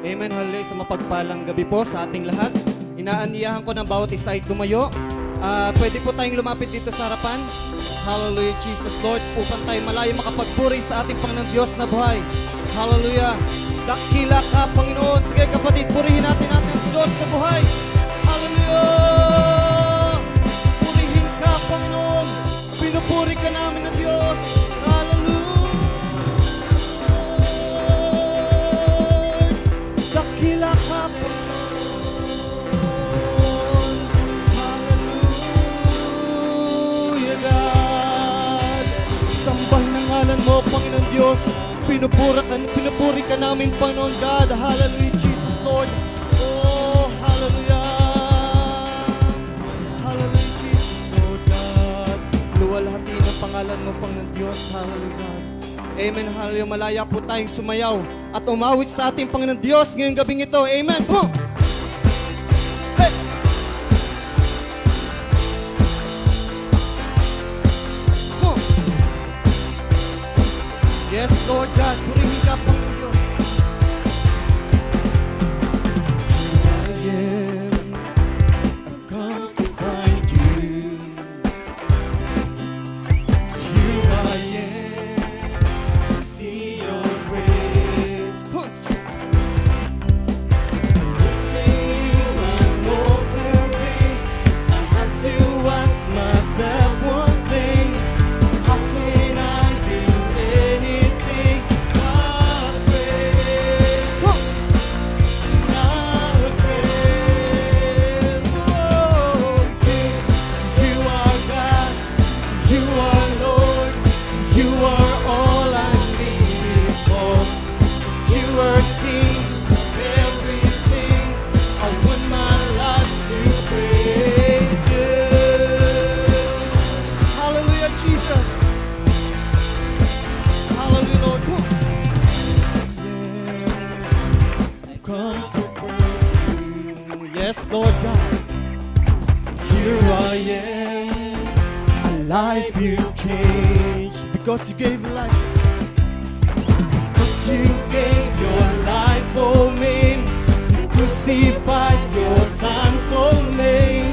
Amen, hallelujah. Sa mapagpalang gabi po sa ating lahat. Inaanyayahan ko ng bawat isa ay tumayo. Pwede po tayong lumapit dito sa harapan. Hallelujah, Jesus Lord. Upang tayo malayo makapagpuri sa ating Panginoon Diyos na buhay. Hallelujah. Dakila ka, Panginoon. Sige kapatid, purihin natin ating Diyos na buhay. Hallelujah. Purihin ka, Panginoon. Pinupuri ka namin ng Diyos. Hallelujah. Dakila ka, Panginoon. Hallelujah, God. Sambahin ang ngalan mo, Panginoon Diyos. Pinupuri ka namin, Panginoon God. Hallelujah, Jesus Lord. Oh, hallelujah. Hallelujah, Jesus Lord God. Luwalhati ng pangalan mo, Panginoon Diyos. Hallelujah, God. Amen, hallelujah. Malaya po tayong sumayaw at umawit sa ating Panginoon Diyos ngayong gabing ito. Amen. Oh. Hey. Oh. Yes, Lord God. Purihin ka, Panginoon Diyos. Yes, Lord God. Here I am. A life you changed because you gave life. Because you gave your life for me. You crucified your son for me.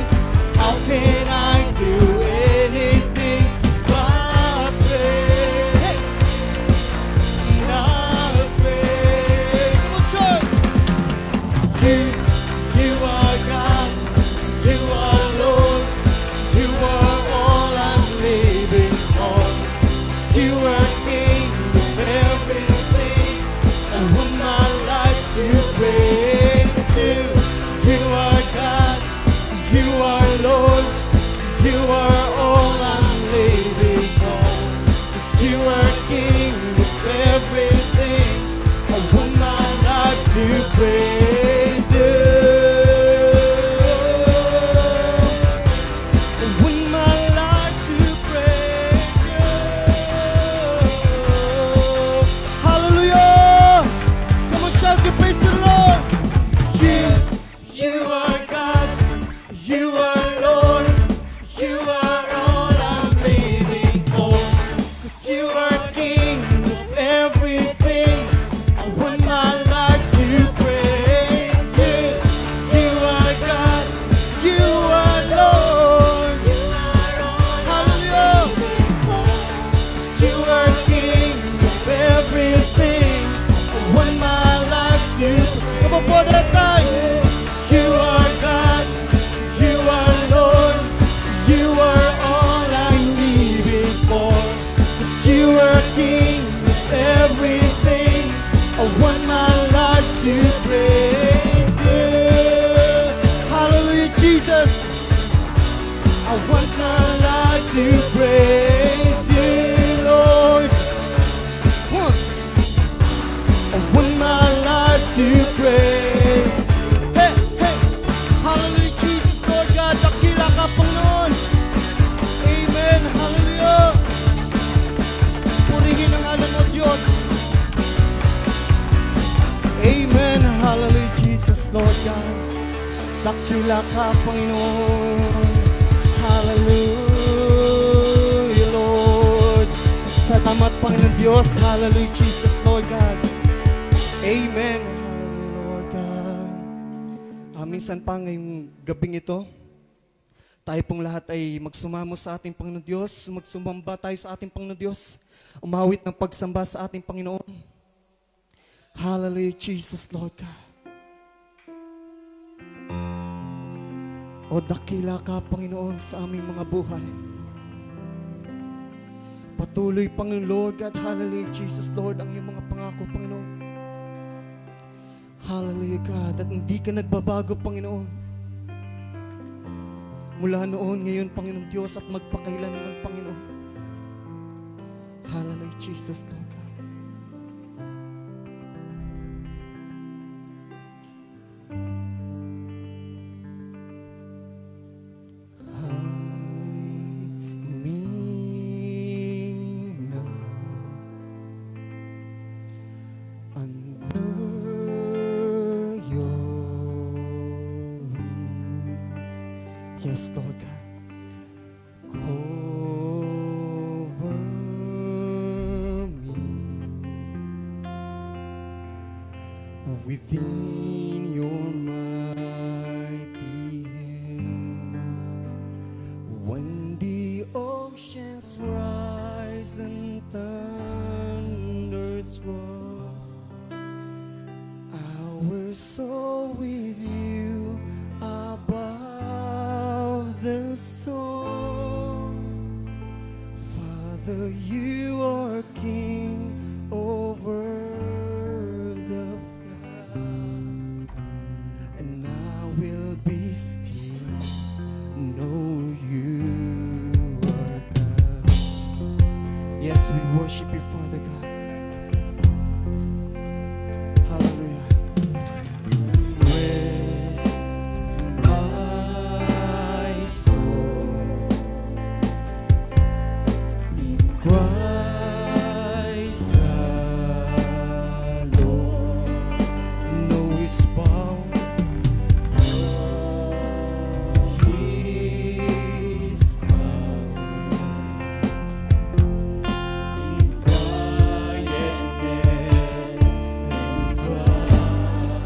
How can I do anything but pray? Not pray. Come on, church. You are God, you are Lord, you are all I'm living for. You are King of everything, I want my life to praise you. You are God, you are Lord, you are all I'm living for. You are King of everything, I want my life to praise you. For the time, you are God, you are Lord, you are all I'm living for. 'Cause you are King of everything, I want my life to praise you. Hallelujah, Jesus, I want my life to praise you, Lord. I want my life to praise. Hey, hey, hallelujah, Jesus, Lord God, dakila ka, Panginoon. Amen, hallelujah. Purihin ang ngalan mo, Diyos. Amen, hallelujah, Jesus, Lord God. Dakila ka, Panginoon. Hallelujah, Lord. Salamat, Panginoon Diyos. Hallelujah, Jesus, Lord God. Amen. Hallelujah, Lord. minsan pa ngayong gabing ito, tayo pong lahat ay magsumamo sa ating Panginoon Diyos, magsumamba tayo sa ating Panginoon Diyos, umawit ng pagsamba sa ating Panginoon. Hallelujah, Jesus, Lord God. O dakila ka, Panginoon, sa aming mga buhay. Patuloy, Panginoon, Lord God, hallelujah, Jesus, Lord, ang iyong mga pangako, Panginoon. Hallelujah, God, at hindi ka nagbabago, Panginoon. Mula noon, ngayon, Panginoon Diyos, at magpakailanman, Panginoon. Hallelujah, Jesus, Lord God. Yes, Lord God. Cover me within your mighty hands. When the oceans rise and thunders roar, I will soar with you above the storm. Father, you are King over the flood, and I will be still, know you are God. Yes, we worship you, Father God. Hallelujah. Rest my soul in Christ alone. No is bound, He's bound in quietness and trust.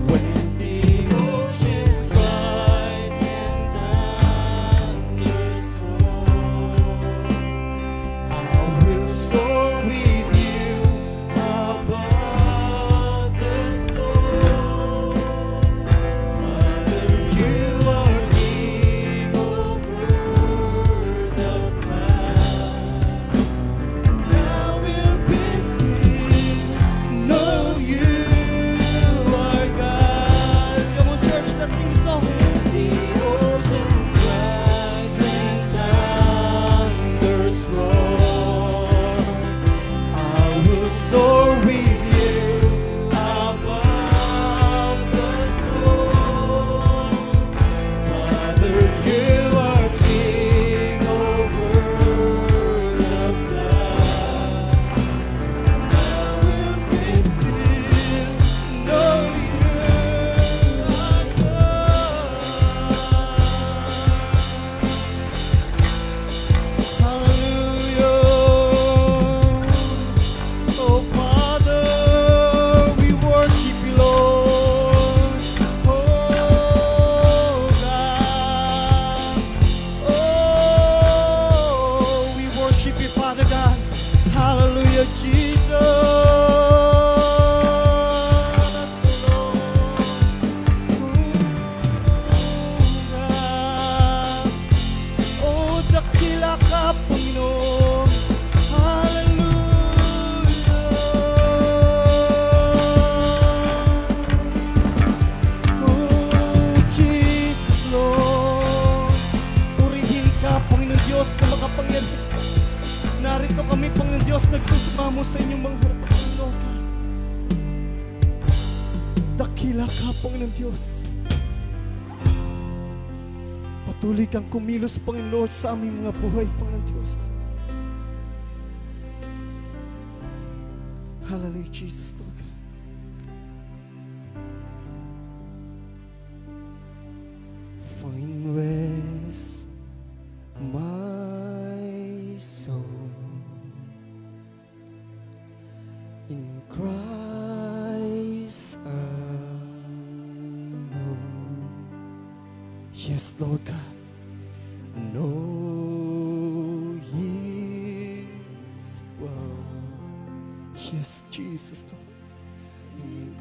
When the oceans rise and thunders roar, I will soar with you above the storm. Father, you are King over the flood. I will be still, know you are God. Come on, church, let's sing a song. The oceans rise and thunders roar, I will soar with you above the storm. Father, you are King over the flood. I will be still, know you are God. Hallelujah. Oh Father, we worship you, Lord. Oh God. Oh, we worship you, Father God. Hallelujah, Jesus. Oh, dakila ka, Panginoon. Hallelujah. Oh, Jesus, Lord. Purihin ka, Panginoon Diyos na makapangyarihan. Narito kami, Panginoon Diyos, nagsusumamo sa inyong mga harapan, Lord God. Dakila ka, Panginoon Diyos. Patuloy kang kumilos, Panginoon Lord, sa aming mga buhay, Panginoon Diyos. Hallelujah, Jesus, Lord God. Find rest, my soul, in Christ alone. Yes, Lord God. Know His word. Yes, Jesus, Lord. In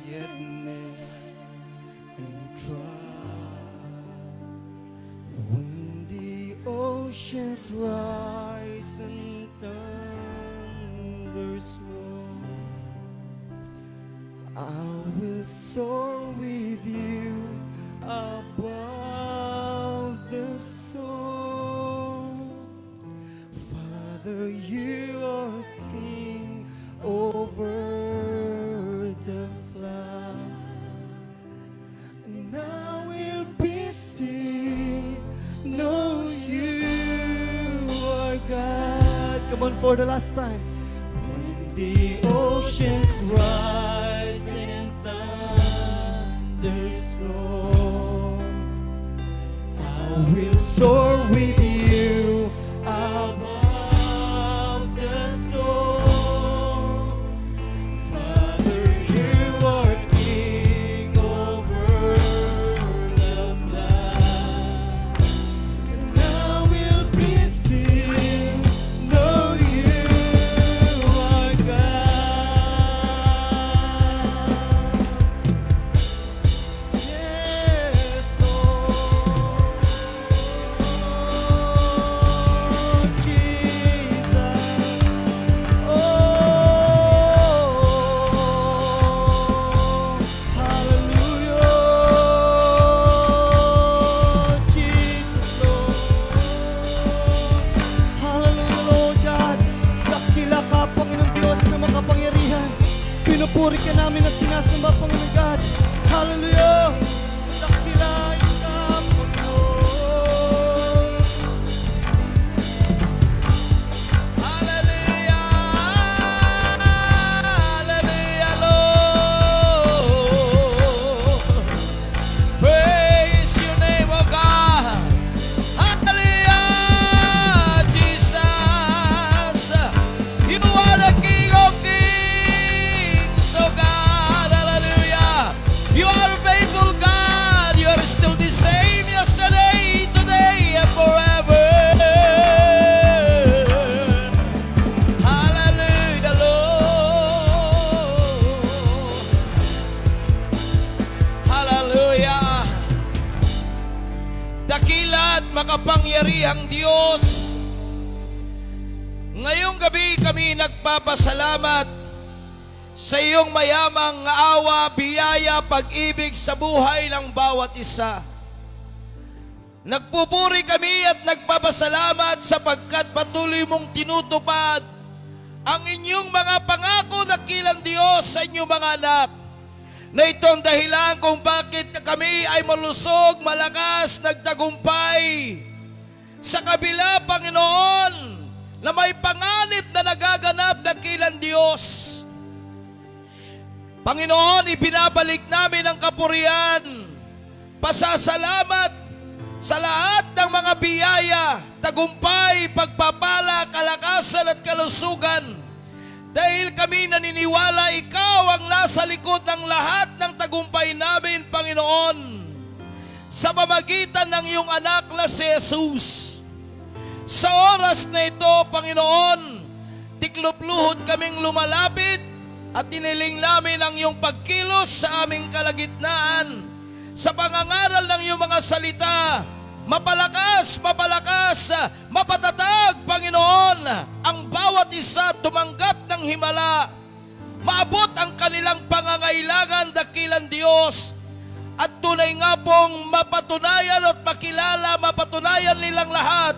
quietness and trust, when the oceans rise and thunders roll, I will soar with you above the storm. Father, you are King over the flood, and I will be still, know you are God. Come on, for the last time. When the oceans rise and thunders roll, I will soar with you above the storm. Father, you are King over the flood, and I will be still, know you are God. Yes, Lord Jesus. Oh, hallelujah, Jesus, Lord. Hallelujah, Lord God. Dakila ka, Panginoon Diyos na makapangyarihan. Pinupuri ka namin at sinasamba, Panginoon God. Hallelujah. Dakilain ka, Panginoon. Hallelujah, hallelujah, Lord. Praise your name, O God. Hallelujah, Jesus. You are the King of Kings, O God. Hallelujah. You are a faithful God. You are still the same yesterday, today, and forever. Hallelujah, Lord. Hallelujah. Dakila at makapangyarihang Diyos, ngayong gabi kami nagpapasalamat sa iyong mayamang awa, biyaya, pag-ibig sa buhay ng bawat isa. Nagpupuri kami at nagpapasalamat sapagkat patuloy mong tinutupad ang inyong mga pangako, dakilang Diyos, sa inyong mga anak. Na ito ang dahilan kung bakit kami ay malusog, malakas, nagtagumpay. Sa kabila, Panginoon, na may panganib na nagaganap, dakilang Diyos. Panginoon, ibinabalik namin ang kapurian, pasasalamat sa lahat ng mga biyaya, tagumpay, pagpapala, kalakasan at kalusugan. Dahil kami naniniwala ikaw ang nasa likod ng lahat ng tagumpay namin, Panginoon, sa pamagitan ng iyong anak na si Jesus. Sa oras na ito, Panginoon, tiklop-luhod kaming lumalapit at iniling namin ang iyong pagkilos sa aming kalagitnaan. Sa pangangaral ng iyong mga salita, mapalakas, mapatatag, Panginoon, ang bawat isa tumanggap ng himala. Maabot ang kanilang pangangailangan, dakilang Diyos. At tunay nga pong mapatunayan at makilala, mapatunayan nilang lahat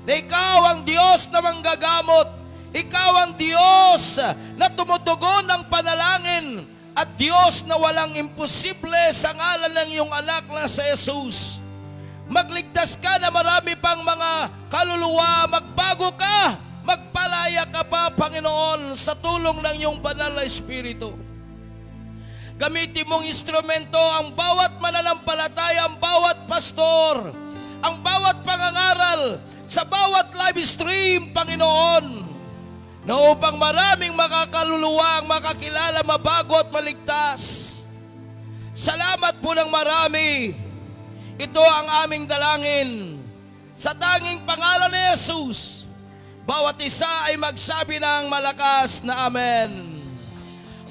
na ikaw ang Diyos na manggagamot. Ikaw ang Diyos na tumutugon ng panalangin at Diyos na walang imposible sa ngalan ng iyong anak na si Jesus. Magligtas ka na marami pang mga kaluluwa, magbago ka, magpalaya ka pa, Panginoon, sa tulong ng iyong banal na Espiritu. Gamitin mong instrumento ang bawat mananampalataya, ang bawat pastor, ang bawat pangangaral, sa bawat live stream, Panginoon, na upang maraming makakaluluwa ang makakilala, mabago at maligtas. Salamat po ng marami. Ito ang aming dalangin. Sa tanging pangalan ni Jesus, bawat isa ay magsabi ng malakas na Amen.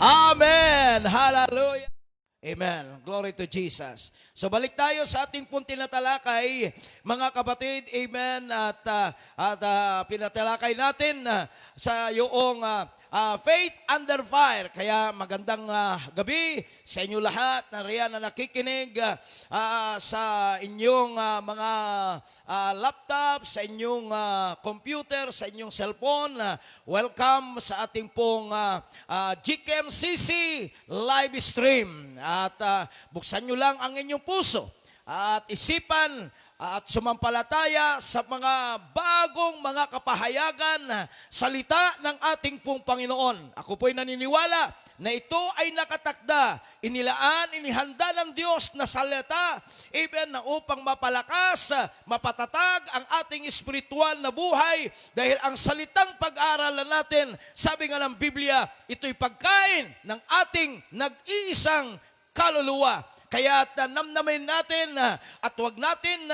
Amen. Hallelujah. Amen. Glory to Jesus. So balik tayo sa ating pong tinatalakay, mga kapatid. Amen. At pinatalakay natin sa iyong faith under fire. Kaya magandang gabi sa inyo lahat na riyan na nakikinig sa inyong mga laptop, sa inyong computer, sa inyong cellphone. Welcome sa ating pong GKMCC live stream. At buksan nyo lang ang inyong puso at isipan at sumampalataya sa mga bagong mga kapahayagan, salita ng ating pong Panginoon. Ako po'y naniniwala na ito ay nakatakda, inilaan, inihanda ng Diyos na salita, even na upang mapalakas, mapatatag ang ating espiritual na buhay, dahil ang salitang pag-aaralan natin, sabi nga ng Biblia, ito'y pagkain ng ating nag-iisang kaluluwa. Kaya namnamin natin at huwag natin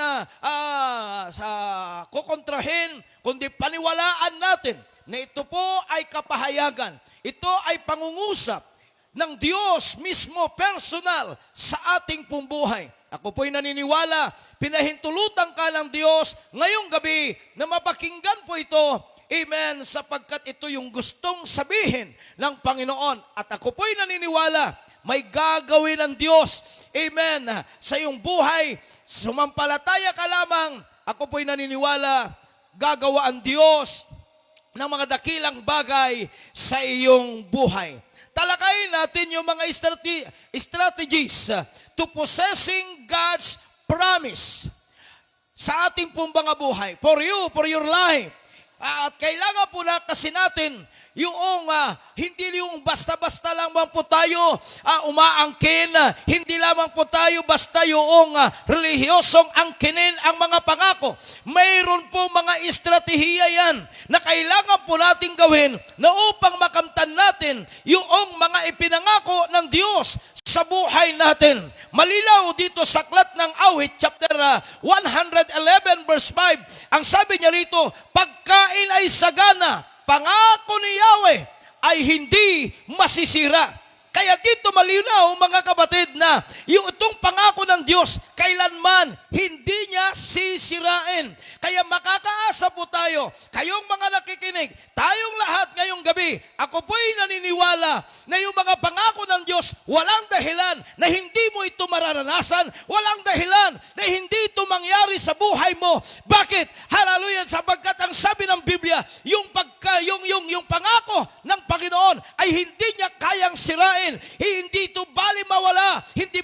kukontrahin, kundi paniwalaan natin na ito po ay kapahayagan. Ito ay pangungusap ng Diyos mismo, personal, sa ating pong buhay. Ako po'y naniniwala, pinahintulutan ka ng Diyos ngayong gabi na mapakinggan po ito. Amen, sapagkat ito yung gustong sabihin ng Panginoon. At ako po'y naniniwala, may gagawin ng Diyos, amen, sa iyong buhay. Sumampalataya ka lamang, ako po'y naniniwala, gagawa ang Diyos ng mga dakilang bagay sa iyong buhay. Talakayin natin yung mga strategies to possessing God's promise sa ating pong mga buhay. For you, for your life. At kailangan po na kasi natin yung hindi yung basta-basta lamang po tayo umaangkin, hindi lamang po tayo basta yung relihiyosong angkinin ang mga pangako. Mayroon po mga estratehiya yan na kailangan po nating gawin na upang makamtan natin yung mga ipinangako ng Diyos sa buhay natin. Malinaw dito sa aklat ng Awit, chapter 111, verse 5. Ang sabi niya rito, pagkain ay sagana, pangako ni Yahweh ay hindi masisira. Kaya dito malinaw, mga kapatid, na yung itong pangako ng Diyos, kailanman hindi niya sisirain. Kaya makakaasa po tayo, kayong mga nakikinig, tayong lahat ngayong gabi, ako po'y naniniwala na yung mga pangako ng Diyos, walang dahilan na hindi mo ito mararanasan, walang dahilan na hindi ito mangyari sa buhay mo. Bakit? Hallelujah, sapagkat ang sabi ng Biblia, yung pangako ng Panginoon ay hindi niya kayang sirain. Hindi ito bali mawala, hindi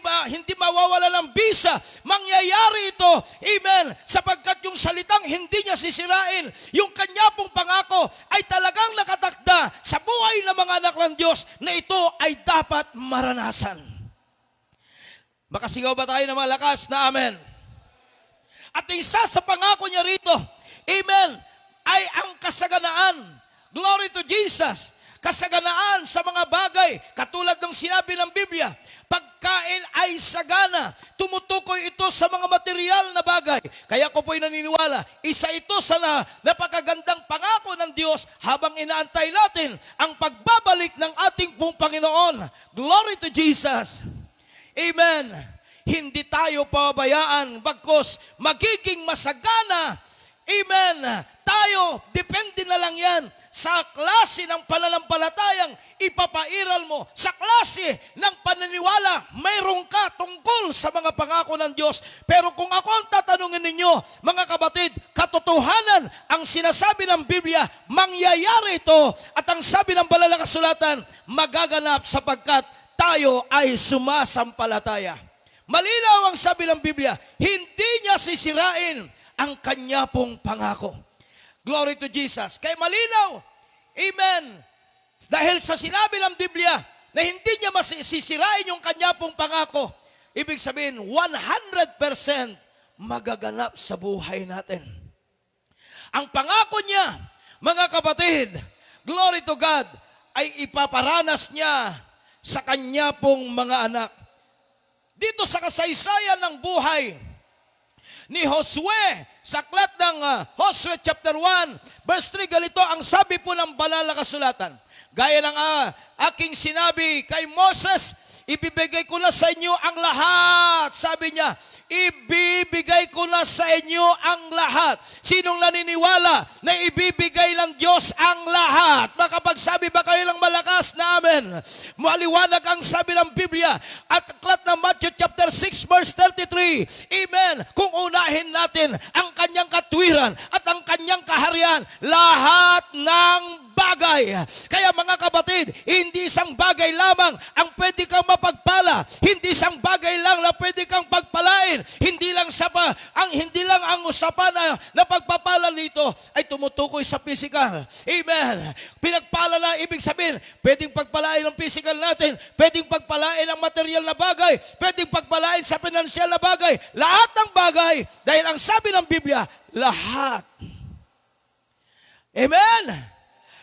mawawala ng bisa. Mangyayari ito, amen, sapagkat yung salitang hindi niya sisirain, yung kanya pong pangako ay talagang nakatakda sa buhay ng mga anak ng Diyos na ito ay dapat maranasan. Makasigaw ba tayo na malakas na amen? At isa sa pangako niya rito, amen, ay ang kasaganaan. Glory to Jesus. Kasaganaan sa mga bagay, katulad ng sinabi ng Biblia, pagkain ay sagana. Tumutukoy ito sa mga material na bagay. Kaya ko po'y naniniwala, isa ito sa napakagandang pangako ng Diyos habang inaantay natin ang pagbabalik ng ating pong Panginoon. Glory to Jesus. Amen. Hindi tayo pabayaan, bagkus magiging masagana. Amen. Tayo, depende na lang yan sa klase ng pananampalatayang ipapairal mo, sa klase ng paniniwala mayroon ka tungkol sa mga pangako ng Diyos. Pero kung ako ang tatanungin ninyo, mga kapatid, katotohanan ang sinasabi ng Biblia, mangyayari ito, at ang sabi ng banal na kasulatan, magaganap sapagkat tayo ay sumasampalataya. Malinaw ang sabi ng Biblia, hindi niya sisirain ang kanya pong pangako. Glory to Jesus. Kaya malinaw, amen, dahil sa sinabi ng Biblia na hindi niya masisirain yung kanya pong pangako, ibig sabihin 100% magaganap sa buhay natin. Ang pangako niya, mga kapatid, glory to God, ay ipaparanas niya sa kanya pong mga anak. Dito sa kasaysayan ng buhay, ni Josue sa aklat ng Josue chapter 1 verse 3, ganito ang sabi po ng banal na kasulatan. Gaya ng aking sinabi kay Moses, ibibigay ko na sa inyo ang lahat. Sabi niya, ibibigay ko na sa inyo ang lahat. Sinong naniniwala na ibibigay ng Diyos ang lahat? Makapagsabi ba kayo ng malakas na amen? Maliwanag ang sabi ng Biblia at aklat ng Matthew chapter 6 verse 33. Amen. Kung unahin natin ang kanyang katwiran at ang kanyang kaharian, lahat ng bagay. Kaya mga kapatid, hindi isang bagay lamang ang pwede kang mapagpala. Hindi isang bagay lang na pwede kang pagpalain. Hindi lang ang usapan na pagpapala nito ay tumutukoy sa physical. Amen. Pinagpala na ibig sabihin, pwedeng pagpalain ang physical natin, pwedeng pagpalain ang material na bagay, pwedeng pagpalain sa financial na bagay. Lahat ng bagay, dahil ang sabi ng Biblia, lahat. Amen.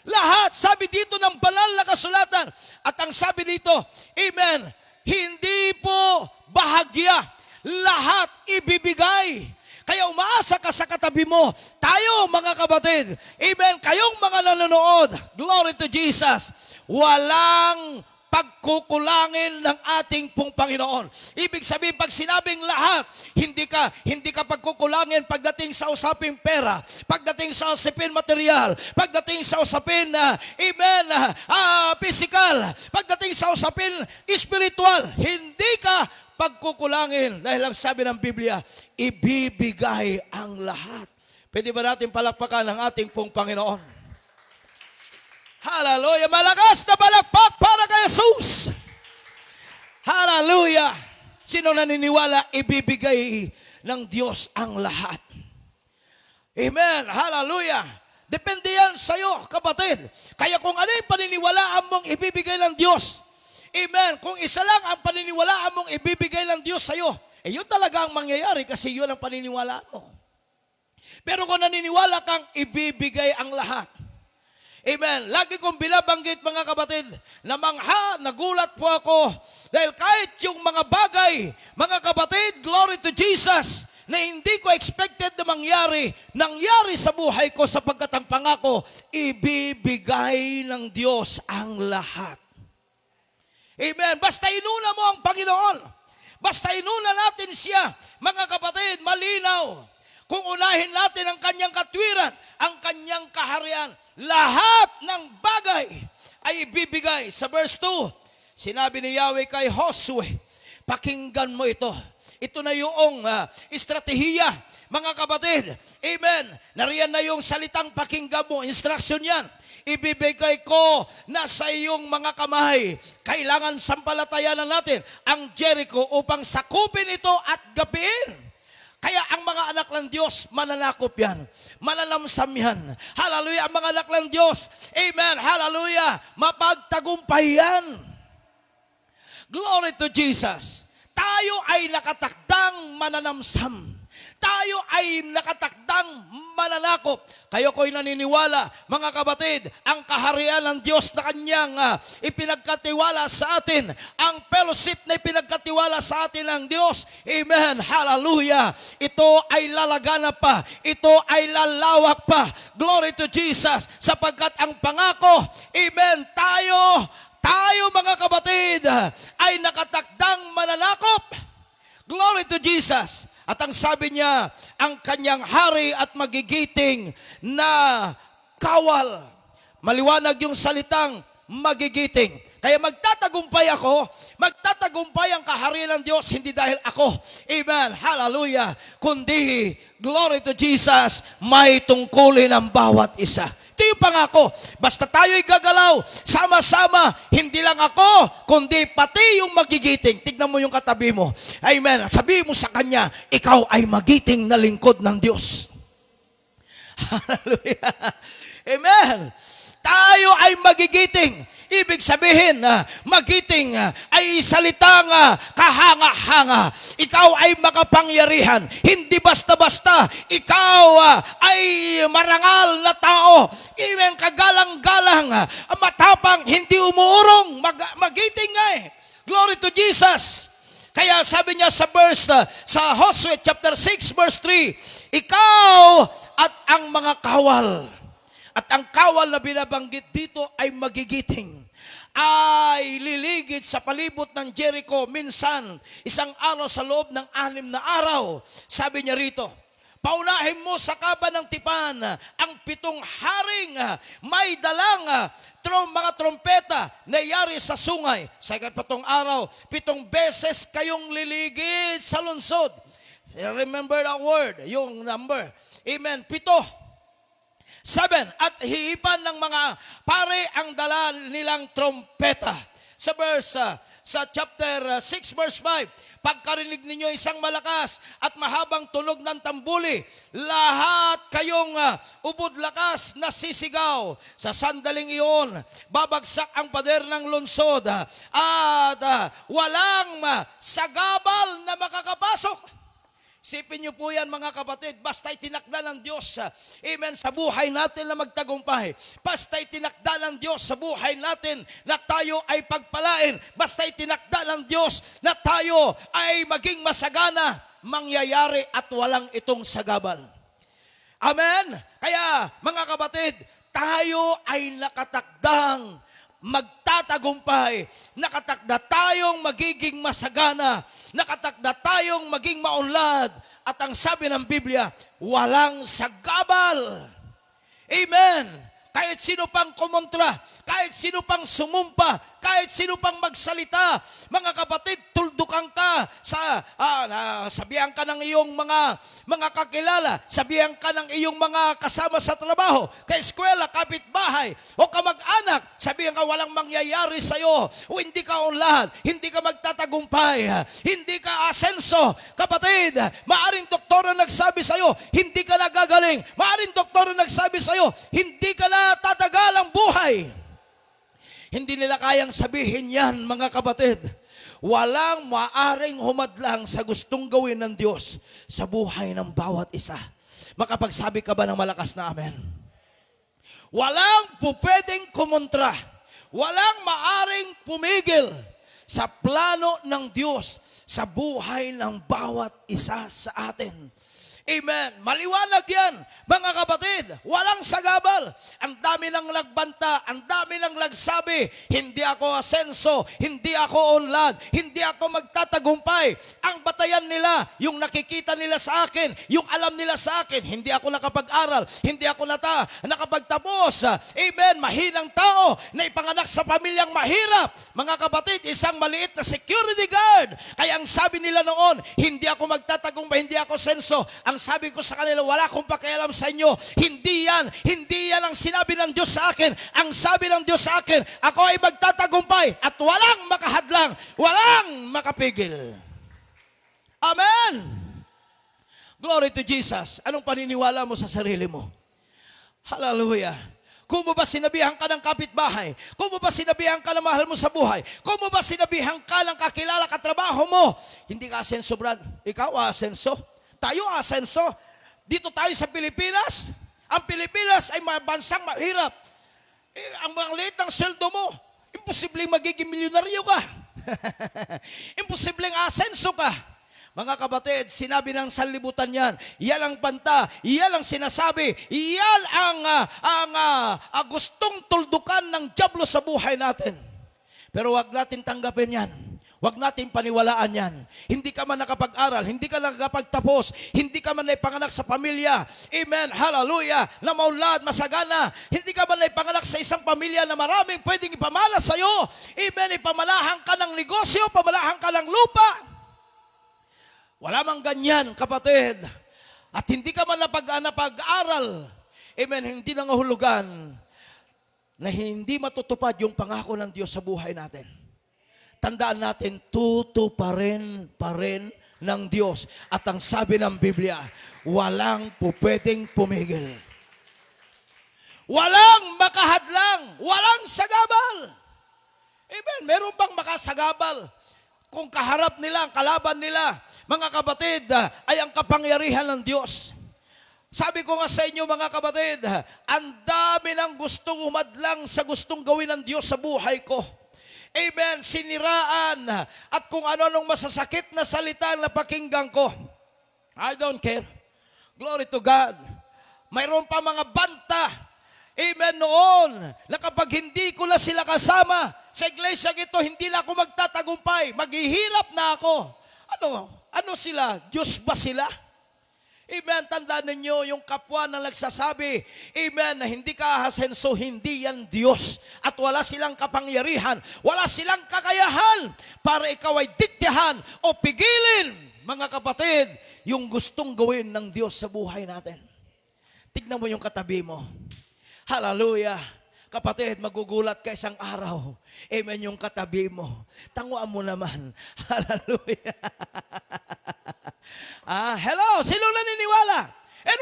Lahat, sabi dito ng banal na kasulatan. At ang sabi dito, amen, hindi po bahagya, lahat ibibigay. Kaya umaasa ka sa katabi mo, tayo mga kapatid, amen, kayong mga nanonood, glory to Jesus, walang pagkukulangin ng ating pong Panginoon. Ibig sabihin, pag sinabing lahat, hindi ka pagkukulangin pagdating sa usaping pera, pagdating sa usapin material, pagdating sa usapin physical, pagdating sa usapin spiritual, hindi ka pagkukulangin dahil ang sabi ng Biblia, ibibigay ang lahat. Pwede ba natin palakpakan ang ating pong Panginoon? Hallelujah! Malakas na palakpak para kay Jesus! Hallelujah! Sino naniniwala ibibigay ng Diyos ang lahat? Amen! Hallelujah! Depende yan sa'yo, kapatid. Kaya kung ano yung paniniwalaan mong ibibigay ng Diyos, amen, kung isa lang ang paniniwalaan mong ibibigay ng Diyos sa'yo, yun talaga ang mangyayari kasi yun ang paniniwalaan mo. Pero kung naniniwala kang ibibigay ang lahat, amen. Lagi kong binabanggit mga kapatid na nagulat po ako dahil kahit yung mga bagay, mga kapatid, glory to Jesus, na hindi ko expected na nangyari sa buhay ko sapagkat ang pangako, ibibigay ng Diyos ang lahat. Amen. Basta inuna mo ang Panginoon. Basta inuna natin siya, mga kapatid, malinaw. Kung unahin natin ang kanyang katwiran, ang kanyang kaharian, lahat ng bagay ay ibibigay. Sa verse 2, sinabi ni Yahweh kay Josue, pakinggan mo ito. Ito na yung estratehiya, mga kapatid. Amen. Nariyan na yung salitang pakinggan mo, instruction yan. Ibibigay ko na sa iyong mga kamay. Kailangan sampalatayanan natin ang Jericho upang sakupin ito at gapiin. Kaya ang mga anak ng Diyos, mananakop yan. Mananamsam yan. Hallelujah, ang mga anak ng Diyos. Amen, hallelujah, mapagtagumpay yan. Glory to Jesus. Tayo ay nakatakdang mananamsam. Tayo ay nakatakdang mananakop. Kayo ko'y naniniwala, mga kapatid, ang kaharian ng Diyos na kanyang ipinagkatiwala sa atin, ang fellowship na ipinagkatiwala sa atin ng Diyos, amen, hallelujah, ito ay lalaganap pa, ito ay lalawak pa, glory to Jesus, sapagkat ang pangako, amen, tayo mga kapatid, ay nakatakdang mananakop, glory to Jesus. At ang sabi niya, ang kanyang hari at magigiting na kawal. Maliwanag yung salitang magigiting. Kaya magtatagumpay ako, magtatagumpay ang kaharian ng Diyos, hindi dahil ako, amen, hallelujah, kundi, glory to Jesus, may tungkulin ang bawat isa. Ito yung pangako, basta tayo'y gagalaw, sama-sama, hindi lang ako, kundi pati yung magigiting. Tignan mo yung katabi mo, amen, sabihin mo sa kanya, ikaw ay magiting na lingkod ng Diyos. Hallelujah, amen. Tayo ay magigiting. Ibig sabihin, magiting ay salitang kahanga-hanga. Ikaw ay makapangyarihan. Hindi basta-basta. Ikaw ay marangal na tao. Iweng kagalang-galang, matapang, hindi umuurong. Magiting nga eh. Glory to Jesus. Kaya sabi niya sa Joshua chapter 6 verse 3, ikaw at ang mga kawal. At ang kawal na binabanggit dito ay magigiting, ay liligid sa palibot ng Jericho minsan isang araw sa loob ng 6 na araw. Sabi niya rito, paunahin mo sa kaba ng tipan ang 7 haring may dalang mga trompeta na yari sa sungay. Sa 7 araw, 7 beses kayong liligid sa lungsod. Remember that word, yung number. Amen. 7. 7, at hihipan ng mga pare ang dala nilang trompeta. Sa chapter 6 verse 5, pagkarinig ninyo isang malakas at mahabang tunog ng tambuli, lahat kayong ubod lakas na sisigaw. Sa sandaling iyon, babagsak ang pader ng lungsod at walang sagabal na makakapasok. Sipin niyo po yan mga kapatid, basta'y tinakda ng Diyos, amen, sa buhay natin na magtagumpay. Basta'y tinakda ng Diyos sa buhay natin na tayo ay pagpalain. Basta'y tinakda ng Diyos na tayo ay maging masagana, mangyayari at walang itong sagabal. Amen? Kaya mga kapatid, tayo ay nakatakdang magtatagumpay, nakatakda tayong magiging masagana, nakatakda tayong maging maunlad, at ang sabi ng Biblia, walang sagabal. Amen. Kahit sino pang kumontra, kahit sino pang sumumpa, kahit sino pang magsalita, mga kapatid, tuldukan ka sabihan ka ng iyong mga kakilala, sabihan ka ng iyong mga kasama sa trabaho, kaeskwela, kapitbahay, o kamag-anak, sabihan ka walang mangyayari sa'yo, o hindi ka unlad, hindi ka magtatagumpay, hindi ka asenso. Kapatid, maaring doktor na nagsabi sa'yo, hindi ka nagagaling, maaring doktor na nagsabi sa'yo, hindi ka na tatagal ang buhay. Hindi nila kayang sabihin yan, mga kapatid. Walang maaring humadlang sa gustong gawin ng Diyos sa buhay ng bawat isa. Makapagsabi ka ba ng malakas na amen? Walang pupwedeng kumontra. Walang maaring pumigil sa plano ng Diyos sa buhay ng bawat isa sa atin. Amen. Maliwanag yan, mga kapatid. Walang sagabal. Ang dami nang nagbanta, ang dami nang nagsabi, hindi ako asenso, hindi ako unlad, hindi ako magtatagumpay. Ang batayan nila, yung nakikita nila sa akin, yung alam nila sa akin, hindi ako nakapag-aral, hindi ako nakapagtapos. Amen. Mahinang tao na ipanganak sa pamilyang mahirap. Mga kapatid, isang maliit na security guard. Kaya ang sabi nila noon, hindi ako magtatagumpay, hindi ako asenso. Ang sabi ko sa kanila, wala akong pakialam sa inyo. Hindi yan ang sinabi ng Diyos sa akin. Ang sabi ng Diyos sa akin, ako ay magtatagumpay at walang makahadlang, walang makapigil. Amen! Glory to Jesus. Anong paniniwala mo sa sarili mo? Hallelujah. Kung mo ba sinabihan ka ng kapitbahay? Kung mo ba sinabihan ka ng mahal mo sa buhay? Kung mo ba sinabihan ka ng kakilala katrabaho mo? Hindi ka asenso, Brad. Ikaw asenso. Tayo asenso. Dito tayo sa Pilipinas. Ang Pilipinas ay bansang mahirap. Ang mga liit ng sweldo mo, imposibleng magiging milyonaryo ka. Imposibleng asenso ka. Mga kapatid, sinabi ng sanlibutan yan, yan ang banta, yan ang sinasabi, yan ang gustong tuldukan ng dyablo sa buhay natin. Pero wag natin tanggapin yan. Huwag natin paniwalaan yan. Hindi ka man nakapag-aral, hindi ka nakapagtapos, hindi ka man naipanganak sa pamilya. Amen, hallelujah, na maunlad, masagana. Hindi ka man naipanganak sa isang pamilya na maraming pwedeng ipamana sa'yo. Amen, ipamalahan ka ng negosyo, pamalahan ka ng lupa. Wala mang ganyan, kapatid. At hindi ka man napag-aral. Amen, hindi nangahulugan na hindi matutupad yung pangako ng Diyos sa buhay natin. Tandaan natin, tutuparin pa rin ng Diyos. At ang sabi ng Biblia, walang pupwedeng pumigil. Walang makahadlang, walang sagabal. Amen. Meron bang makasagabal? Kung kaharap nila, ang kalaban nila, mga kapatid, ay ang kapangyarihan ng Diyos. Sabi ko nga sa inyo, mga kapatid, ang dami ng gustong umadlang sa gustong gawin ng Diyos sa buhay ko. Amen, siniraan, at kung ano-anong masasakit na salita na pakinggan ko. I don't care. Glory to God. Mayroon pa mga banta, amen, noon, na kapag hindi ko na sila kasama sa iglesia ito, hindi na ako magtatagumpay, maghihirap na ako. Ano sila? Diyos ba sila? Amen, tandaan ninyo, yung kapwa na nagsasabi, amen, na hindi ka asenso, hindi yan Diyos. At wala silang kapangyarihan, wala silang kakayahan para ikaw ay diktahan o pigilin, mga kapatid, yung gustong gawin ng Diyos sa buhay natin. Tignan mo yung katabi mo. Hallelujah. Kapatid, magugulat ka isang araw. Amen, yung katabi mo. Tanguan mo naman. Hallelujah. Hello, sino naniniwala?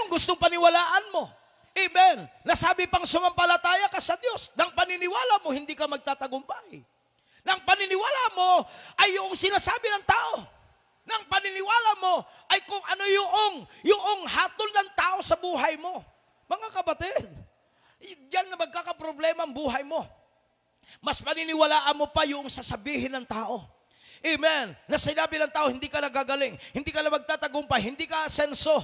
Nung gustong paniwalaan mo. Amen. Nasabi pang sumampalataya ka sa Diyos. Nang paniniwala mo, hindi ka magtatagumpay. Nang paniniwala mo, ay yung sinasabi ng tao. Nang paniniwala mo, ay kung ano yung hatol ng tao sa buhay mo. Mga kapatid, diyan na magkakaproblema ang buhay mo. Mas paniniwalaan mo pa yung sasabihin ng tao. Amen. Na sinabi ng tao, hindi ka nagagaling, hindi ka na magtatagumpay, hindi ka asenso.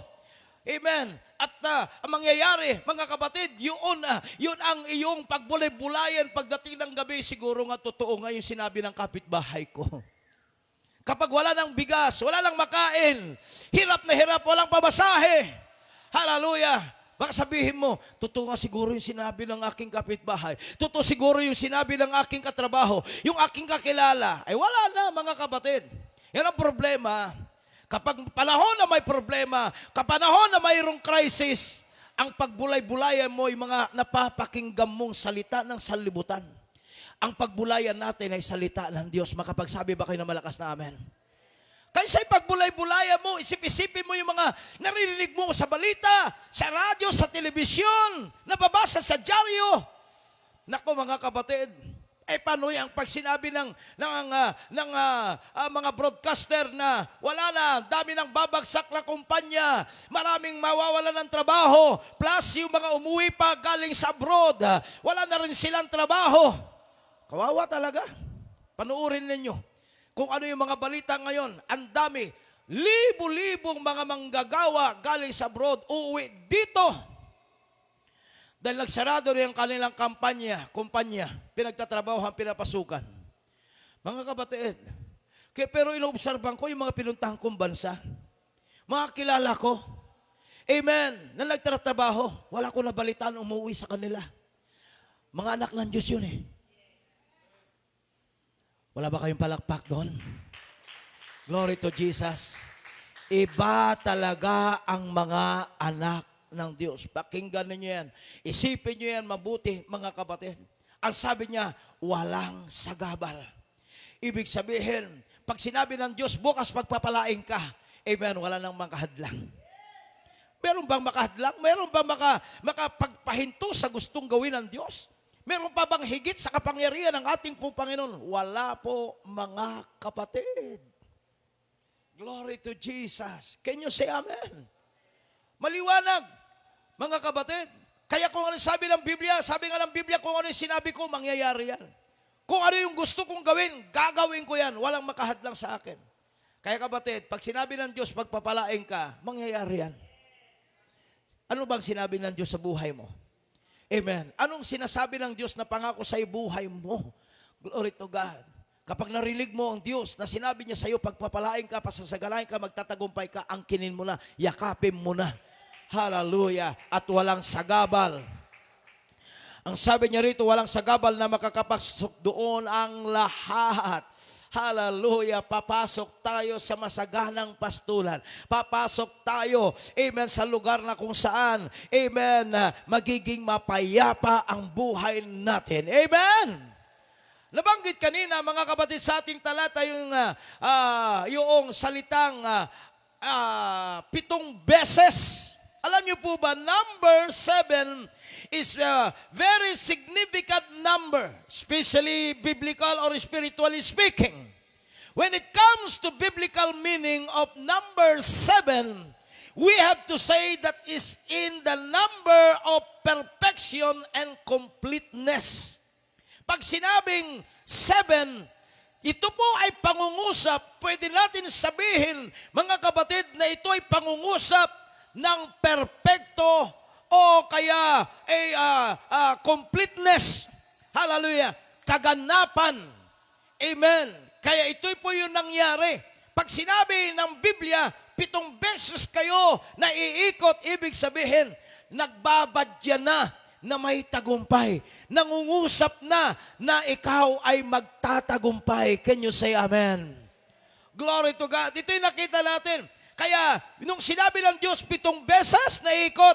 Amen. At ang mangyayari, mga kapatid, yun ang iyong pagbulay-bulayan pagdating ng gabi. Siguro nga totoo nga yung sinabi ng kapitbahay ko. Kapag wala ng bigas, wala ng makain, hirap na hirap, walang pamasahe. Hallelujah. Baka sabihin mo, totoo nga siguro yung sinabi ng aking kapitbahay. Totoo siguro yung sinabi ng aking katrabaho. Yung aking kakilala. Ay wala na, mga kapatid. Yan ang problema. Kapag panahon na may problema, kapanahon na mayroong crisis, ang pagbulay-bulayan mo, yung mga napapakinggan mong salita ng sanlibutan. Ang pagbulayan natin ay salita ng Diyos. Makapagsabi ba kayo na malakas na amen? Kaysa pagbulay-bulayan mo, isip-isipin mo yung mga naririnig mo sa balita, sa radyo, sa telebisyon, nababasa sa dyaryo. Nako mga kapatid, paano yung pag sinabi ng mga broadcaster na wala na, dami ng babagsak na kumpanya, maraming mawawala ng trabaho, plus yung mga umuwi pa galing sa abroad, wala na rin silang trabaho. Kawawa talaga. Panuurin ninyo kung ano yung mga balita ngayon. Ang dami, libo-libong mga manggagawa galing sa abroad, uuwi dito. Dahil nagsarado rin ang kanilang kumpanya, pinagtatrabahohan, pinapasukan. Mga kapatid, pero inoobserban ko yung mga pinuntahan kong bansa. Mga kilala ko, amen, na nagtatrabaho, wala ko nabalitaan umuwi sa kanila. Mga anak ng Diyos yun eh. Wala ba kayong palakpak doon? Glory to Jesus. Iba talaga ang mga anak ng Diyos. Pakinggan niyo yan. Isipin niyo yan mabuti, mga kapatid. Ang sabi niya, walang sagabal. Ibig sabihin, pag sinabi ng Diyos, bukas pagpapalain ka, amen, wala nang makahadlang. Meron bang makahadlang? Meron bang makapagpahinto sa gustong gawin ng Diyos? Meron pa bang higit sa kapangyarihan ng ating pong Panginoon? Wala po, mga kapatid. Glory to Jesus. Can you say amen? Maliwanag, mga kapatid. Kaya kung ano sabi ng Biblia, sabi nga ng Biblia, kung ano yung sinabi ko, mangyayari yan. Kung ano yung gusto kong gawin, gagawin ko yan. Walang makahadlang sa akin. Kaya kapatid, pag sinabi ng Diyos, pagpapalain ka, mangyayari yan. Ano bang sinabi ng Diyos sa buhay mo? Amen. Anong sinasabi ng Diyos na pangako sa buhay mo? Glory to God. Kapag narinig mo ang Diyos na sinabi niya sa iyo, pagpapalain ka, pasasagalain ka, magtatagumpay ka, angkinin mo na, yakapin mo na. Hallelujah. At walang sagabal. Ang sabi niya rito, walang sagabal na makakapasok doon ang lahat. Hallelujah. Papasok tayo sa masaganang pastulan. Papasok tayo, amen, sa lugar na kung saan, amen, magiging mapayapa ang buhay natin. Amen. Nabanggit kanina, mga kapatid, sa ating talata yung salitang 7 beses. Alam niyo po ba, number 7 is a very significant number, especially biblical or spiritually speaking. When it comes to biblical meaning of number 7, we have to say that is in the number of perfection and completeness. Pag sinabing 7, ito po ay pangungusap, pwede natin sabihin, mga kapatid, na ito ay pangungusap ng perpekto o kaya completeness. Hallelujah. Kaganapan. Amen. Kaya ito po yung nangyari. Pag sinabi ng Biblia, 7 beses kayo na iikot, ibig sabihin, nagbabadya na may tagumpay. Nangungusap na ikaw ay magtatagumpay. Can you say amen? Glory to God. Ito yung nakita natin. Kaya, nung sinabi ng Diyos 7 beses na ikot,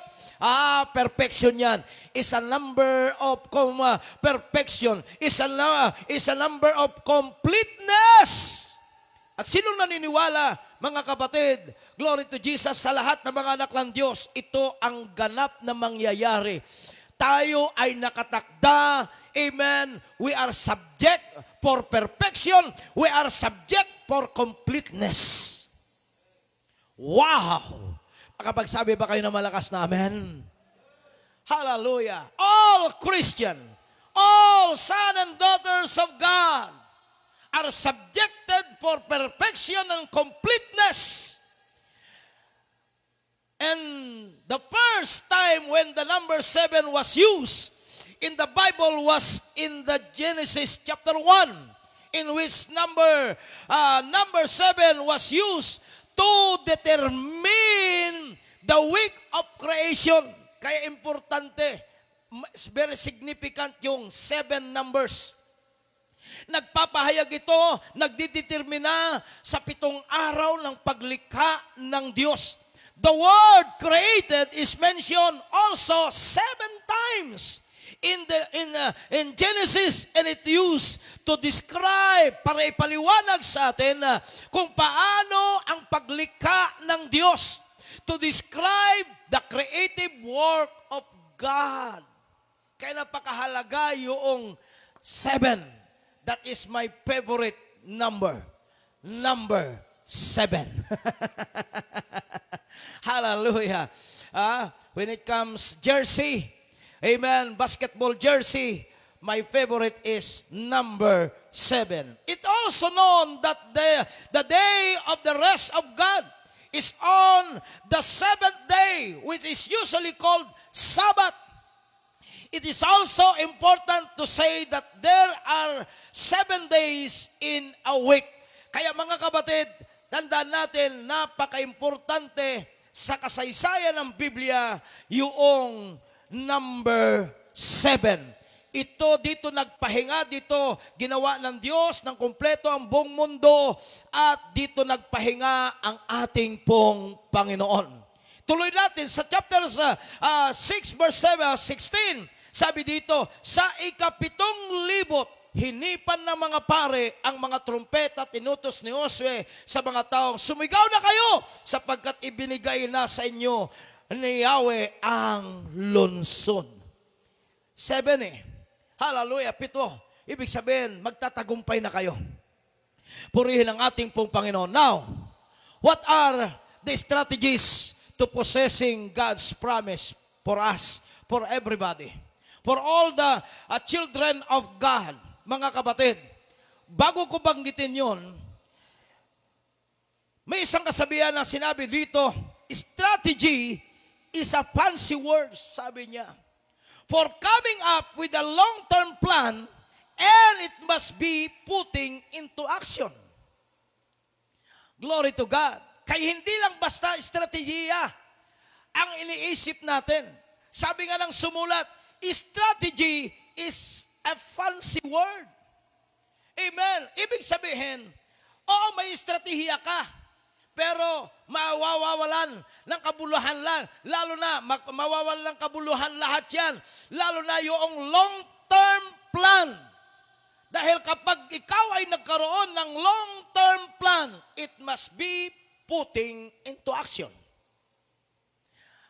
perfection yan. Is a number of perfection. Is a number of completeness. At sino naniniwala, mga kapatid, glory to Jesus, sa lahat ng mga anak ng Diyos, ito ang ganap na mangyayari. Tayo ay nakatakda, amen, we are subject for perfection, we are subject for completeness. Wow! Makapagsabi ba kayo na malakas na amen? Hallelujah! All Christian, all son and daughters of God are subjected for perfection and completeness. And the first time when the number 7 was used in the Bible was in the Genesis chapter 1, in which number 7 was used to determine the week of creation. Kaya importante, very significant yung 7 numbers. Nagpapahayag ito, nagdidetermina sa 7 araw ng paglikha ng Diyos. The word created is mentioned also 7 times in Genesis, and it used to describe, para ipaliwanag sa atin kung paano ang paglikha ng Diyos, to describe the creative work of God. Kaya napakahalaga yung 7. That is my favorite number. Number 7. Hallelujah. When it comes jersey, amen, basketball jersey, my favorite is number 7. It also known that the day of the rest of God is on the 7th day, which is usually called Sabbath. It is also important to say that there are 7 days in a week. Kaya mga kapatid, tandaan natin, napaka-importante sa kasaysayan ng Biblia yung number 7. Ito dito nagpahinga, dito ginawa ng Diyos ng kumpleto ang buong mundo at dito nagpahinga ang ating pong Panginoon. Tuloy natin sa chapter 6 verse 16, sabi dito, sa 7,000 hinipan ng mga pare ang mga trumpeta, tinutos ni Josue sa mga taong, sumigaw na kayo sapagkat ibinigay na sa inyo ni Yahweh ang lungsod. 7 Hallelujah, 7. Ibig sabihin, magtatagumpay na kayo. Purihin ang ating pong Panginoon. Now, what are the strategies to possessing God's promise for us, for everybody, for all the children of God? Mga kapatid, bago ko banggitin yon, may isang kasabihan na sinabi dito, strategy is a fancy word, sabi niya, for coming up with a long-term plan, and it must be putting into action. Glory to God. Kaya hindi lang basta estratehiya ang iniisip natin. Sabi nga ng sumulat, strategy is a fancy word. Amen. Ibig sabihin, oo, may estratehiya ka, pero mawawalan ng kabuluhan lang. Lalo na, mawawalan ng kabuluhan lahat yan. Lalo na yung long-term plan. Dahil kapag ikaw ay nagkaroon ng long-term plan, it must be putting into action.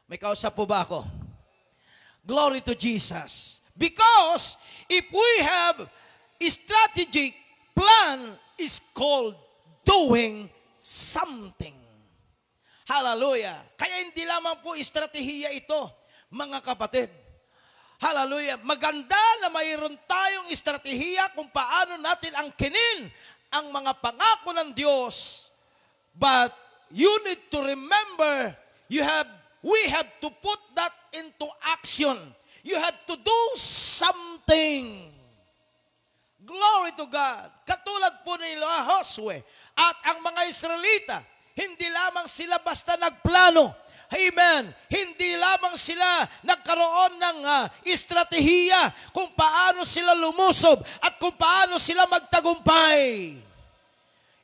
May kausap po ba ako? Glory to Jesus. Because if we have a strategic plan, is called doing something. Hallelujah. Kaya hindi lamang po estratehiya ito, mga kapatid. Hallelujah. Maganda na mayroon tayong estratehiya kung paano natin angkinin ang mga pangako ng Diyos. But you need to remember, we have to put that into action. You have to do something. Glory to God. Katulad po ni Josue at ang mga Israelita, hindi lamang sila basta nagplano. Amen. Hindi lamang sila nagkaroon ng estratehiya kung paano sila lumusob at kung paano sila magtagumpay.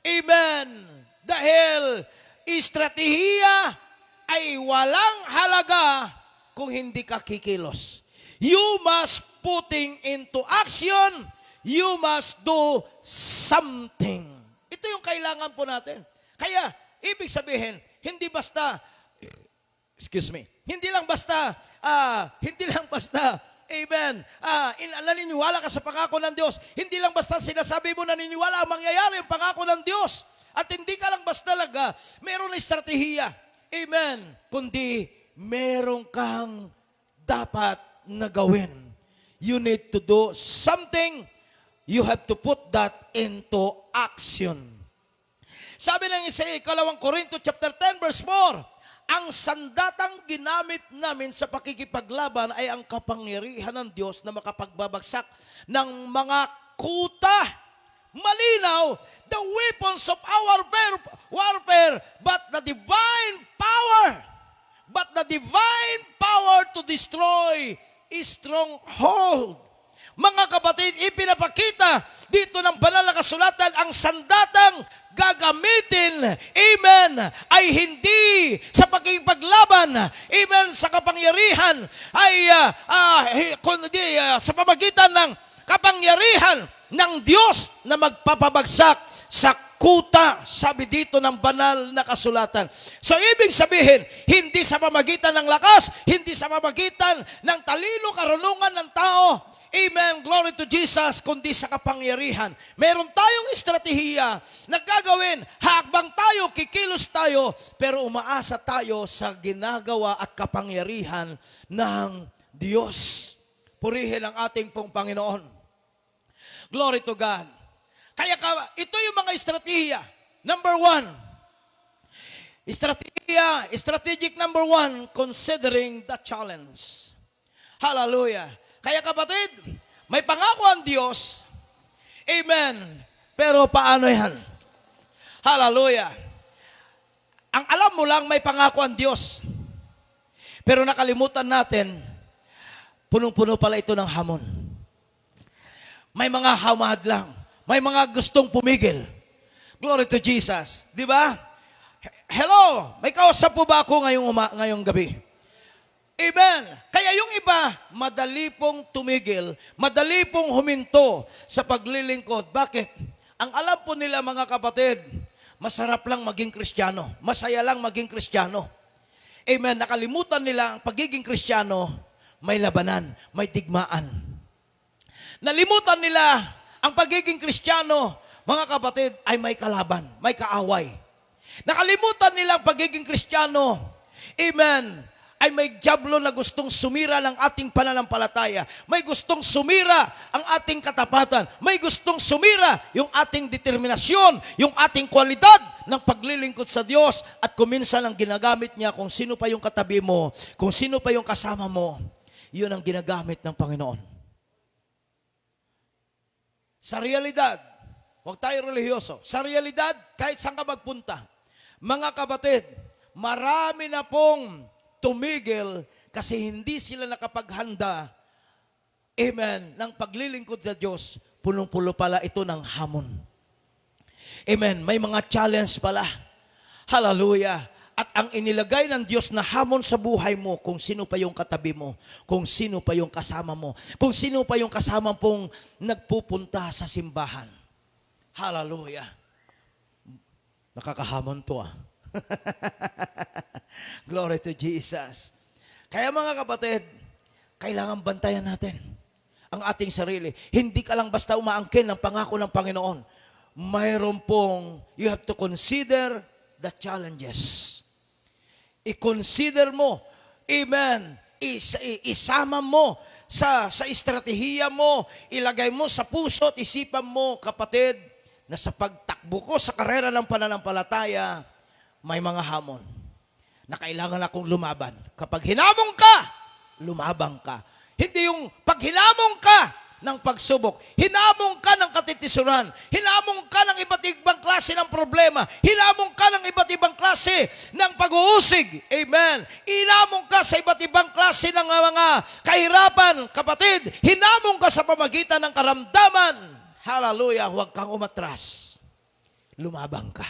Amen. Dahil estratehiya ay walang halaga kung hindi ka kikilos. You must putting into action. You must do something. Ito yung kailangan po natin. Kaya, ibig sabihin, hindi lang basta, amen, naniniwala ka sa pangako ng Diyos. Hindi lang basta sinasabi mo naniniwala ang mangyayari ang pangako ng Diyos. At hindi ka lang basta meron na estratehiya. Amen. Kundi, meron kang dapat na gawin. You need to do something. You have to put that into action. Sabi ng isa, 2 Corinto chapter 10 verse 4, ang sandatang ginamit namin sa pakikipaglaban ay ang kapangyarihan ng Diyos na makapagbabagsak ng mga kuta. Malinaw, the weapons of our warfare, but the divine power to destroy is stronghold. Mga kapatid, ipinapakita dito ng banal na kasulatan ang sandatang gagamitin, amen, ay hindi sa pagkikipaglaban, amen, sa kapangyarihan, ay kundi sa pamagitan ng kapangyarihan ng Diyos na magpapabagsak sa kuta, sabi dito ng banal na kasulatan. So, ibig sabihin, hindi sa pamagitan ng lakas, hindi sa pamagitan ng talino, karunungan ng tao, amen, glory to Jesus, kundi sa kapangyarihan. Meron tayong estratehiya na gagawin, habang tayo, kikilos tayo, pero umaasa tayo sa ginagawa at kapangyarihan ng Diyos. Purihin ang ating pong Panginoon. Glory to God. Kaya ito yung mga estratehiya. Number 1, strategic number 1, considering the challenge. Hallelujah. Kaya kapatid, may pangako ang Diyos. Amen. Pero paano yan? Hallelujah. Ang alam mo lang, may pangako ang Diyos. Pero nakalimutan natin, punong-puno pala ito ng hamon. May mga hamad lang. May mga gustong pumigil. Glory to Jesus. Di ba? Hello, may kausap po ba ako ngayong gabi? Amen. Kaya yung iba, madali pong tumigil, madali pong huminto sa paglilingkod. Bakit? Ang alam po nila mga kapatid, masarap lang maging Kristiyano. Masaya lang maging Kristiyano. Amen. Nakalimutan nila ang pagiging Kristiyano, may labanan, may digmaan. Nalimutan nila ang pagiging Kristiyano, mga kapatid, ay may kalaban, may kaaway. Nakalimutan nila ang pagiging Kristiyano, amen, ay may dyablo na gustong sumira ng ating pananampalataya. May gustong sumira ang ating katapatan. May gustong sumira yung ating determinasyon, yung ating kwalidad ng paglilingkod sa Diyos. At kuminsan ang ginagamit niya kung sino pa yung katabi mo, kung sino pa yung kasama mo, yun ang ginagamit ng Panginoon. Sa realidad, huwag tayo relihiyoso. Sa realidad, kahit saan ka magpunta, mga kapatid, marami na pong tumigil kasi hindi sila nakapaghanda, amen, ng paglilingkod sa Diyos. Punong-pulo pala ito ng hamon. Amen. May mga challenge pala. Hallelujah. At ang inilagay ng Diyos na hamon sa buhay mo, kung sino pa yung katabi mo, kung sino pa yung kasama mo, kung sino pa yung kasama pong nagpupunta sa simbahan. Hallelujah. Nakakahamon to Glory to Jesus. Kaya mga kapatid, kailangan bantayan natin ang ating sarili. Hindi ka lang basta umaangkin ng pangako ng Panginoon. Mayroon pong, you have to consider the challenges. I-consider mo, amen, isama mo sa estratehiya mo, ilagay mo sa puso at isipan mo, kapatid, na sa pagtakbo ko sa karera ng pananampalataya, may mga hamon na kailangan akong lumaban. Kapag hinamon ka, lumabang ka. Hindi yung pag hinamon ka ng pagsubok, hinamon ka ng katitisuran, hinamon ka ng iba't ibang klase ng problema, hinamon ka ng iba't ibang klase ng pag-uusig. Amen. Hinamon ka sa iba't ibang klase ng mga kahirapan. Kapatid, hinamon ka sa pamagitan ng karamdaman. Hallelujah, huwag kang umatras. Lumabang ka.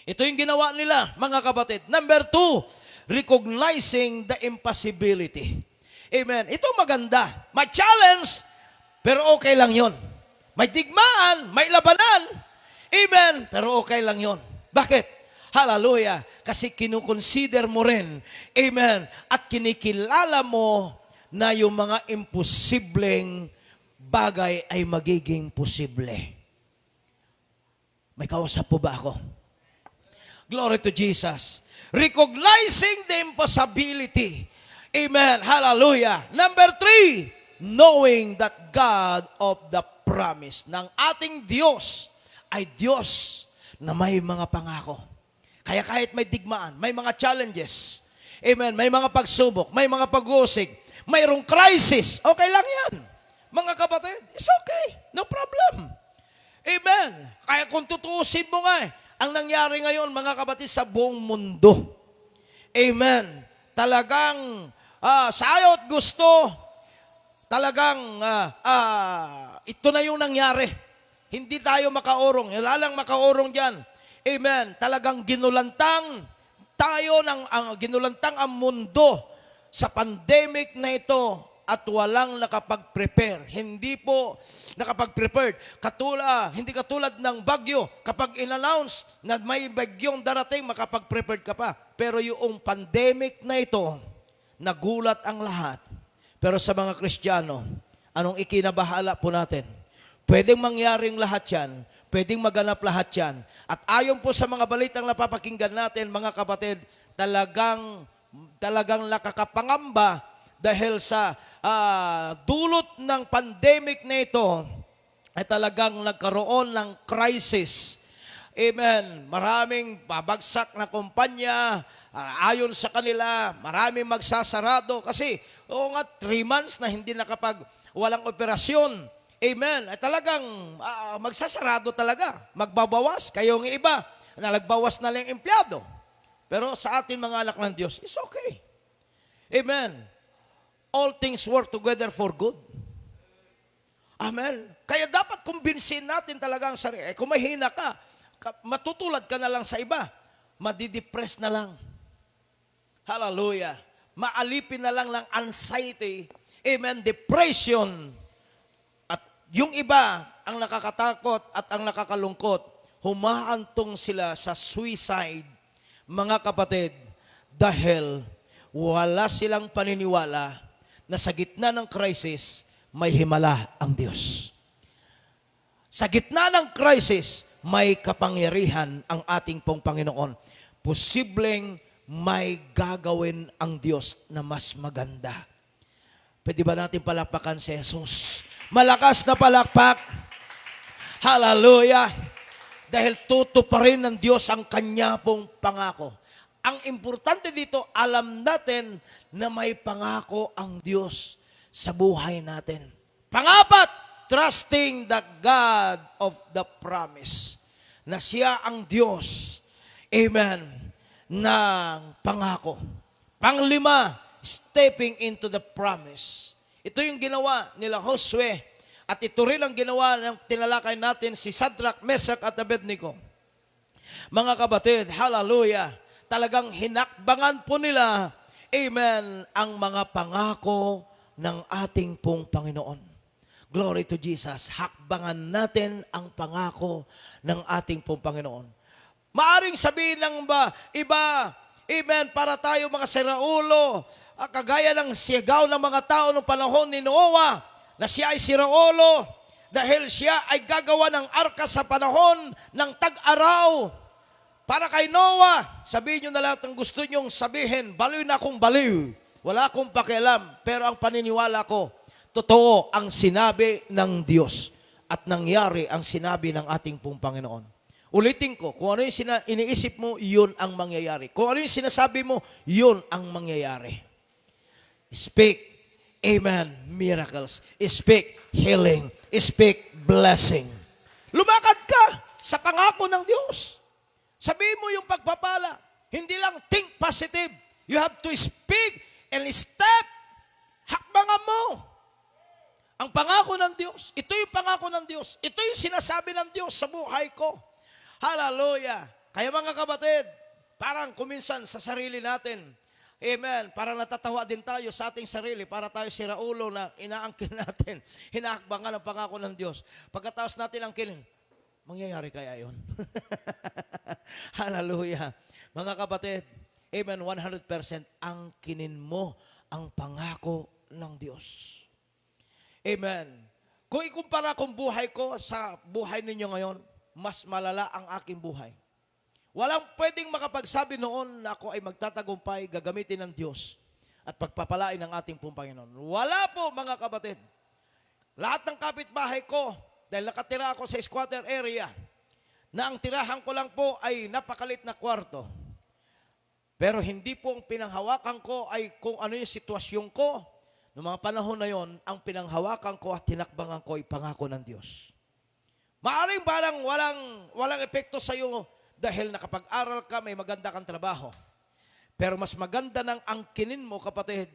Ito yung ginawa nila, mga kapatid. Number 2, recognizing the impossibility. Amen. Ito maganda. May challenge, pero okay lang yon. May digmaan, may labanan. Amen. Pero okay lang yon. Bakit? Hallelujah. Kasi kinukonsider mo rin. Amen. At kinikilala mo na yung mga imposibleng bagay ay magiging posible. May kausap po ba ako? Glory to Jesus. Recognizing the impossibility. Amen. Hallelujah. Number 3, knowing that God of the promise. Ng ating Diyos ay Diyos na may mga pangako. Kaya kahit may digmaan, may mga challenges, amen, may mga pagsubok, may mga pag-uusig, mayroong crisis, okay lang yan. Mga kapatid, it's okay. No problem. Amen. Kaya kung tutuusin mo nga ang nangyari ngayon, mga kapatid, sa buong mundo. Amen. Talagang sayo't gusto, talagang ito na yung nangyari. Hindi tayo makaurong. Wala lang makaurong dyan. Amen. Talagang ginulantang tayo ginulantang ang mundo sa pandemic na ito at walang nakapag-prepare. Hindi po nakapag-prepared. Hindi katulad ng bagyo. Kapag in-announce na may bagyong darating, makapag-prepared ka pa. Pero yung pandemic na ito, nagulat ang lahat. Pero sa mga Kristiyano, anong ikinabahala po natin? Pwedeng mangyaring lahat yan. Pwedeng maganap lahat yan. At ayon po sa mga balitang napapakinggan natin, mga kapatid, talagang nakakapangamba dahil sa dulot ng pandemic na ito ay talagang nagkaroon ng crisis. Amen. Maraming babagsak na kumpanya, ayon sa kanila, maraming magsasarado kasi 3 months na hindi walang operasyon. Amen. Ay talagang magsasarado talaga. Magbabawas. Kayong iba na nagbawas na lang empleyado. Pero sa atin mga anak ng Diyos, it's okay. Amen. All things work together for good. Amen. Kaya dapat kumbinsin natin talaga ang sarili. Kung mahina ka, matutulad ka na lang sa iba. Madidepress na lang. Hallelujah. Maalipin na lang ng anxiety. Amen. Depression. At yung iba, ang nakakatakot at ang nakakalungkot, humaantong sila sa suicide, mga kapatid, dahil wala silang paniniwala na sa gitna ng crisis, may himala ang Diyos. Sa gitna ng crisis, may kapangyarihan ang ating pong Panginoon. Posibleng may gagawin ang Diyos na mas maganda. Pwede ba natin palakpakan si Jesus? Malakas na palakpak. Hallelujah. Dahil tutuparin ng Diyos ang kanya pong pangako. Ang importante dito, alam natin na may pangako ang Diyos sa buhay natin. Pangapat, trusting the God of the promise. Na siya ang Diyos. Amen. Ng pangako. Panglima, stepping into the promise. Ito yung ginawa nila Josue. At ito rin ang ginawa ng tinalakay natin si Shadrach, Meshach at Abednego. Mga kapatid, hallelujah. Talagang hinakbangan po nila, amen, ang mga pangako ng ating pong Panginoon. Glory to Jesus. Hakbangan natin ang pangako ng ating pong Panginoon. Maaring sabihin lang ba, iba, amen, para tayo mga siraulo, kagaya ng sigaw ng mga tao ng panahon ni Noah, na siya ay siraulo dahil siya ay gagawa ng arka sa panahon ng tag-araw. Para kay Noah, sabihin nyo na lahat ng gusto nyong sabihin, baliw na akong baliw. Wala akong pakialam, pero ang paniniwala ko, totoo ang sinabi ng Diyos at nangyari ang sinabi ng ating pong Panginoon. Ulitin ko, kung ano yung iniisip mo, yun ang mangyayari. Kung ano yung sinasabi mo, yun ang mangyayari. Speak, amen, miracles. Speak, healing. Speak, blessing. Lumakad ka sa pangako ng Diyos. Sabihin mo yung pagpapala. Hindi lang think positive. You have to speak and step. Hakbangan mo. Ang pangako ng Diyos. Ito yung pangako ng Diyos. Ito yung sinasabi ng Diyos sa buhay ko. Hallelujah. Kaya mga kapatid, parang kuminsan sa sarili natin, amen, parang natatawa din tayo sa ating sarili, para tayo si Raulo na inaangkin natin, hinahakbangan ang pangako ng Diyos. Pagkatapos natin angkinin, mangyayari kaya yun? Hallelujah. Mga kapatid, amen, 100% angkinin mo ang pangako ng Diyos. Amen. Kung ikumpara kong buhay ko sa buhay ninyo ngayon, mas malala ang aking buhay. Walang pwedeng makapagsabi noon na ako ay magtatagumpay, gagamitin ng Diyos at pagpapalain ng ating pong Panginoon. Wala po, mga kapatid. Lahat ng kapitbahay ko, dahil nakatira ako sa squatter area, na ang tirahan ko lang po ay napakalit na kwarto. Pero hindi po ang pinanghawakan ko ay kung ano yung sitwasyon ko. Noong mga panahon na yon, ang pinanghawakan ko at tinakbangan ko ay pangako ng Diyos. Maaring parang walang epekto sa iyo dahil nakapag-aral ka, may maganda kang trabaho. Pero mas maganda ng angkinin mo, kapatid,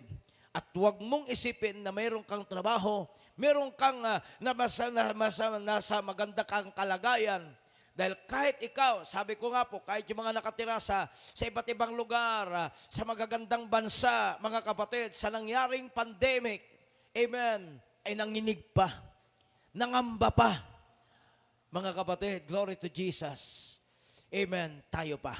at huwag mong isipin na mayroon kang trabaho, mayroon kang nasa maganda kang kalagayan. Dahil kahit ikaw, sabi ko nga po, kahit yung mga nakatira sa iba't ibang lugar, sa magagandang bansa, mga kapatid, sa nangyaring pandemic, amen, ay nanginig pa, nangamba pa. Mga kapatid, glory to Jesus. Amen, tayo pa.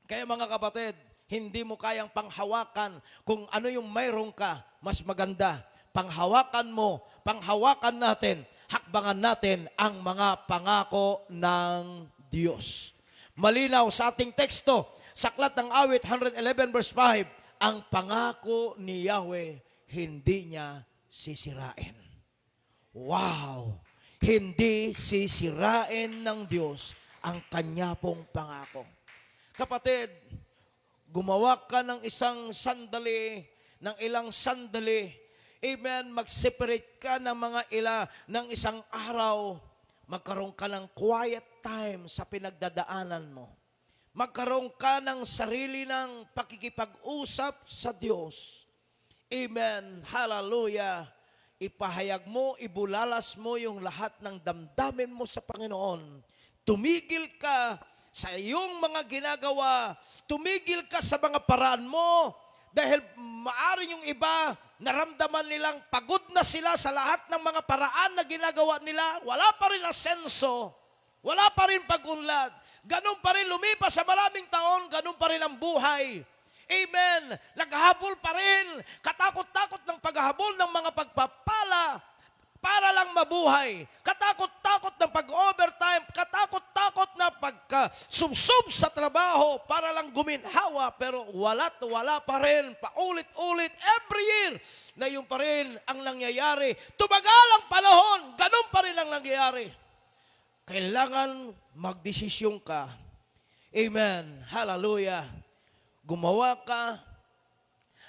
Kaya mga kapatid, hindi mo kayang panghawakan kung ano yung mayroon ka, mas maganda. Panghawakan mo, panghawakan natin, hakbangan natin ang mga pangako ng Diyos. Malinaw sa ating teksto, sa Aklat ng Awit 111 verse 5, ang pangako ni Yahweh, hindi niya sisirain. Wow! Hindi sisirain ng Diyos ang kanya pong pangako. Kapatid, gumawa ka ng isang sandali, ng ilang sandali, amen, mag-separate ka ng ng isang araw, magkaroon ka ng quiet time sa pinagdadaanan mo. Magkaroon ka ng sarili ng pakikipag-usap sa Diyos. Amen, hallelujah. Ipahayag mo, ibulalas mo yung lahat ng damdamin mo sa Panginoon. Tumigil ka sa iyong mga ginagawa. Tumigil ka sa mga paraan mo. Dahil maaari yung iba, naramdaman nilang pagod na sila sa lahat ng mga paraan na ginagawa nila. Wala pa rin asenso. Wala pa rin pag-unlad. Ganun pa rin lumipas sa maraming taon, ganun pa rin ang buhay. Amen. Naghahabol pa rin. Katakot-takot ng paghahabol ng mga pagpapala para lang mabuhay. Katakot-takot ng pag-overtime. Katakot-takot na pagka-subsub sa trabaho para lang guminhawa. Pero wala pa rin. Paulit-ulit every year na yun pa rin ang nangyayari. Tumagal ang panahon. Ganun pa rin ang nangyayari. Kailangan magdesisyon ka. Amen. Hallelujah. Gumawa ka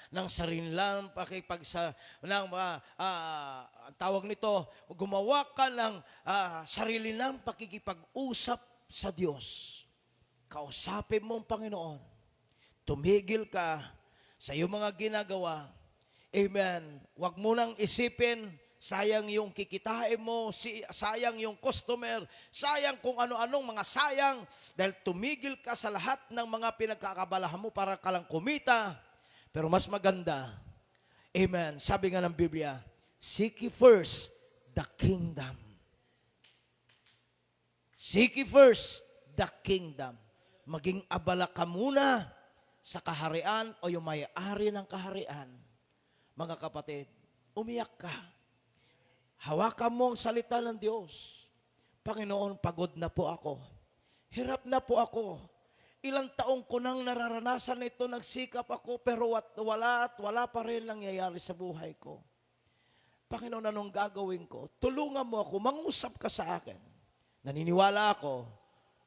ng sarilang tawag nito, gumawa ka ng sarili ng pakikipag-usap sa Diyos. Kausapin mo ang Panginoon. Tumigil ka sa iyong mga ginagawa. Amen. Huwag mo nang isipin, sayang yung kikitain mo, sayang yung customer, sayang kung ano-anong mga sayang, dahil tumigil ka sa lahat ng mga pinagkakabalahan mo para ka lang kumita. Pero mas maganda, amen, sabi nga ng Biblia, seek ye first the kingdom. Seek ye first the kingdom. Maging abala ka muna sa kaharian o yung may-ari ng kaharian. Mga kapatid, umiyak ka. Hawakan mo ang salita ng Diyos. Panginoon, pagod na po ako. Hirap na po ako. ilang taong ko nang nararanasan ito, nagsikap ako, pero wala pa rin nangyayari sa buhay ko. Panginoon, anong gagawin ko? Tulungan mo ako, mangusap ka sa akin. Naniniwala ako,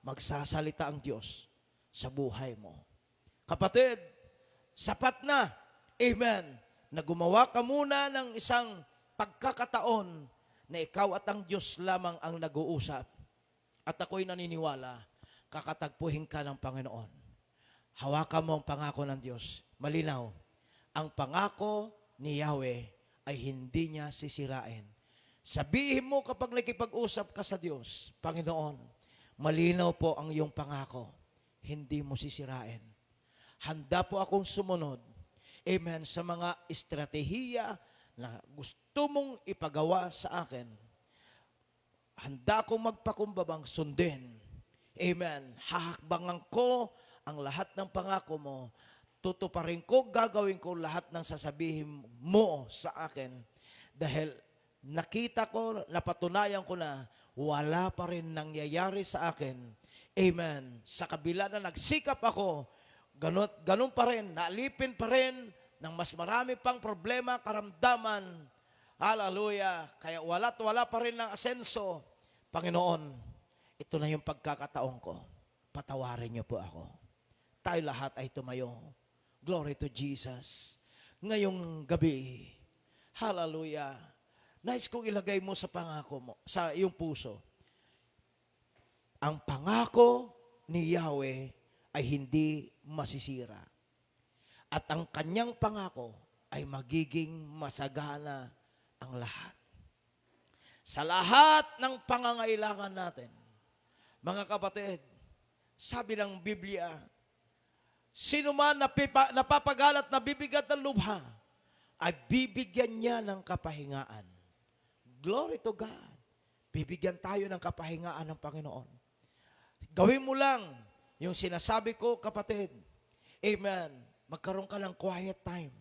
magsasalita ang Diyos sa buhay mo. Kapatid, sapat na, amen, na gumawa ka muna ng isang pagkakataon na ikaw at ang Diyos lamang ang nag-uusap. At ako'y naniniwala, kakatagpuhin ka ng Panginoon. Hawakan mo ang pangako ng Diyos. Malinaw, ang pangako ni Yahweh ay hindi niya sisirain. Sabihin mo kapag nakipag-usap ka sa Diyos, Panginoon, malinaw po ang iyong pangako, hindi mo sisirain. Handa po akong sumunod, amen, sa mga estratehiya na gusto mong ipagawa sa akin. Handa akong magpakumbabang sundin. Amen. Hahakbangan ko ang lahat ng pangako mo. Tutuparin ko, gagawin ko lahat ng sasabihin mo sa akin. Dahil nakita ko, napatunayan ko na wala pa rin nangyayari sa akin. Amen. Sa kabila na nagsikap ako, ganun pa rin, naalipin pa rin ng mas marami pang problema, karamdaman. Hallelujah. Kaya wala pa rin ng asenso. Panginoon, ito na yung pagkakataon ko. Patawarin niyo po ako. Tayo lahat ay tumayo. Glory to Jesus. Ngayong gabi, hallelujah, nais kong ilagay mo sa pangako mo, sa iyong puso. Ang pangako ni Yahweh ay hindi masisira. At ang kanyang pangako ay magiging masagana ang lahat. Sa lahat ng pangangailangan natin, mga kapatid, sabi ng Biblia, sino man napapagalat na bibigat ng lubha, ay bibigyan niya ng kapahingaan. Glory to God. Bibigyan tayo ng kapahingaan ng Panginoon. Gawin mo lang yung sinasabi ko, kapatid. Amen. Magkaroon ka ng quiet time.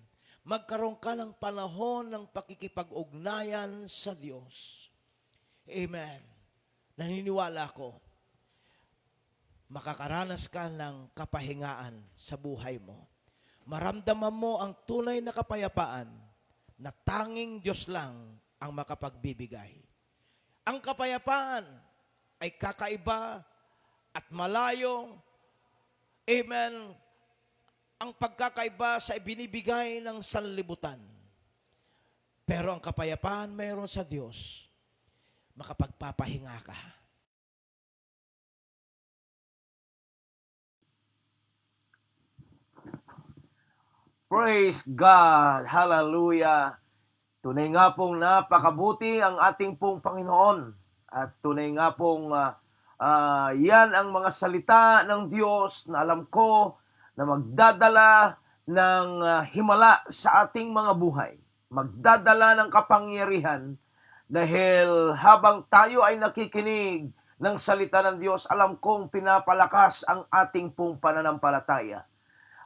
Magkaroon ka ng panahon ng pakikipag-ugnayan sa Diyos. Amen. Naniniwala ko, makakaranas ka ng kapahingaan sa buhay mo. Maramdaman mo ang tunay na kapayapaan na tanging Diyos lang ang makapagbibigay. Ang kapayapaan ay kakaiba at malayo. Amen. Ang pagkakaiba sa ibinibigay ng sanlibutan. Pero ang kapayapaan mayroon sa Diyos, makapagpapahinga ka. Praise God! Hallelujah! Tunay nga pong napakabuti ang ating pong Panginoon. At tunay nga pong yan ang mga salita ng Diyos na alam ko na magdadala ng himala sa ating mga buhay. Magdadala ng kapangyarihan dahil habang tayo ay nakikinig ng salita ng Diyos, alam kong pinapalakas ang ating pong pananampalataya.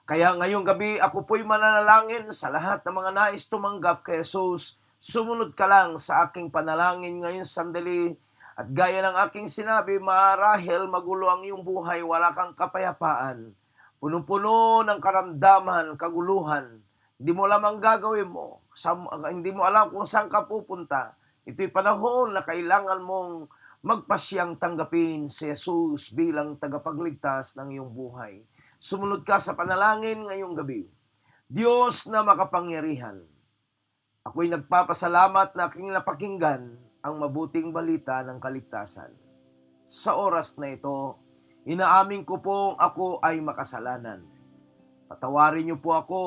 Kaya ngayong gabi, ako po'y mananalangin sa lahat ng mga nais tumanggap kay Jesus. Sumunod ka lang sa aking panalangin ngayon sandali. At gaya ng aking sinabi, marahil magulo ang iyong buhay, wala kang kapayapaan. Punong-puno ng karamdaman, kaguluhan. Hindi mo alam ang gagawin mo. Hindi mo alam kung saan ka pupunta. Ito'y panahon na kailangan mong magpasyang tanggapin si Jesus bilang tagapagligtas ng iyong buhay. Sumunod ka sa panalangin ngayong gabi. Diyos na makapangyarihan, ako'y nagpapasalamat na aking napakinggan ang mabuting balita ng kaligtasan. Sa oras na ito, inaamin ko pong ako ay makasalanan. Patawarin niyo po ako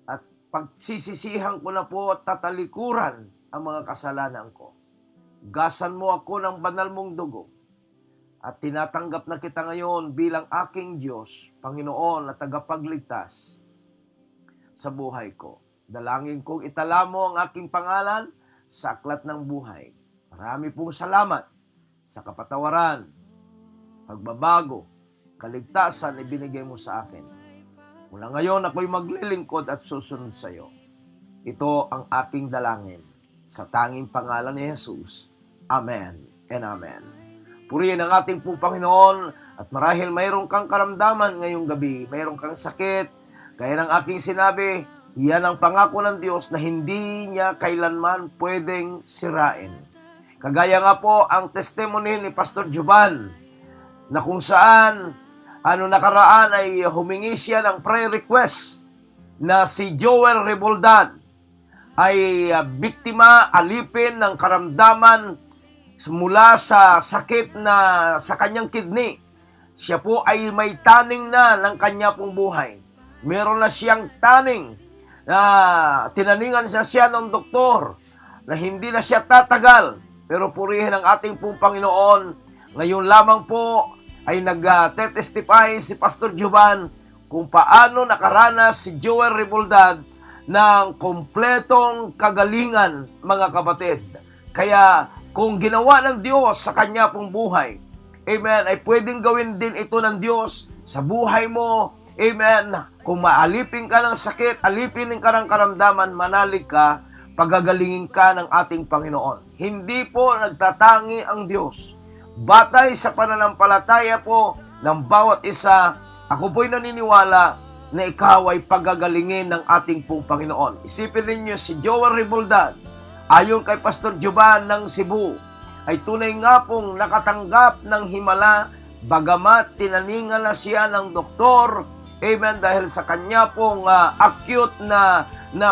at pagsisisihan ko na po at tatalikuran ang mga kasalanan ko. Gasan mo ako ng banal mong dugo. At tinatanggap na kita ngayon bilang aking Diyos, Panginoon at tagapagligtas sa buhay ko. Dalangin kong itala mo ang aking pangalan sa aklat ng buhay. Marami pong salamat sa kapatawaran, pagbabago, kaligtasan na ibinigay mo sa akin. Mula ngayon ako'y maglilingkod at susunod sa iyo. Ito ang aking dalangin sa tanging pangalan ni Jesus. Amen and Amen. Purihin ang ating pong Panginoon At marahil mayroon kang karamdaman ngayong gabi, mayroon kang sakit, gaya ng aking sinabi, yan ang pangako ng Diyos na hindi niya kailanman pwedeng sirain. Kagaya nga po ang testimony ni Pastor Juban, na kung saan nakaraan ay humingi siya ng prayer request na si Joel Reboldan ay biktima, alipin ng karamdaman mula sa sakit na sa kanyang kidney. Siya po ay may taning na ng kanya pong buhay. Meron na siyang taning na tinaningan siya ng doktor na hindi na siya tatagal. Pero purihin ang ating pong Panginoon. Ngayon lamang po ay nag-testify si Pastor Juban kung paano nakaranas si Joel Reboldan ng kompletong kagalingan, mga kapatid. Kaya kung ginawa ng Diyos sa kanya pong buhay, amen, ay pwedeng gawin din ito ng Diyos sa buhay mo. Amen. Kung maalipin ka ng sakit, alipin ka ng karamdaman, manalig ka, pagagalingin ka ng ating Panginoon. Hindi po nagtatangi ang Diyos. Batay sa pananampalataya po ng bawat isa, ako po'y naniniwala na ikaw ay pagagalingin ng ating pong Panginoon. Isipin ninyo si Joel Reboldan, ayon kay Pastor Juban ng Cebu, ay tunay nga pong nakatanggap ng himala, bagamat tinaningan na siya ng doktor, amen, dahil sa kanya pong acute na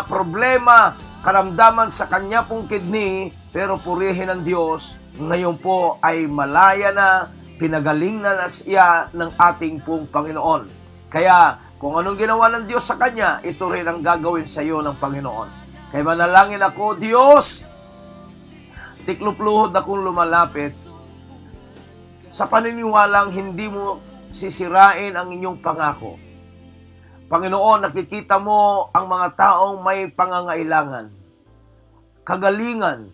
problema, karamdaman sa kanya pong kidney, pero purihin ng Diyos, ngayon po ay malaya na, pinagaling na siya ng ating pong Panginoon. Kaya, kung anong ginawa ng Diyos sa kanya, ito rin ang gagawin sa iyo ng Panginoon. Kaya manalangin ako, Diyos, tiklop-luhod akong lumalapit sa paniniwalang hindi mo sisirain ang inyong pangako. Panginoon, nakikita mo ang mga taong may pangangailangan. Kagalingan.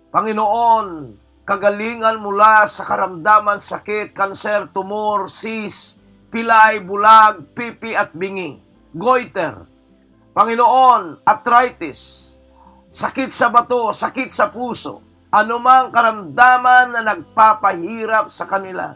Panginoon, kagalingan mula sa karamdaman, sakit, kanser, tumor, cyst, pilay, bulag, pipi at bingi, goiter. Panginoon, arthritis, sakit sa bato, sakit sa puso, anumang karamdaman na nagpapahirap sa kanila.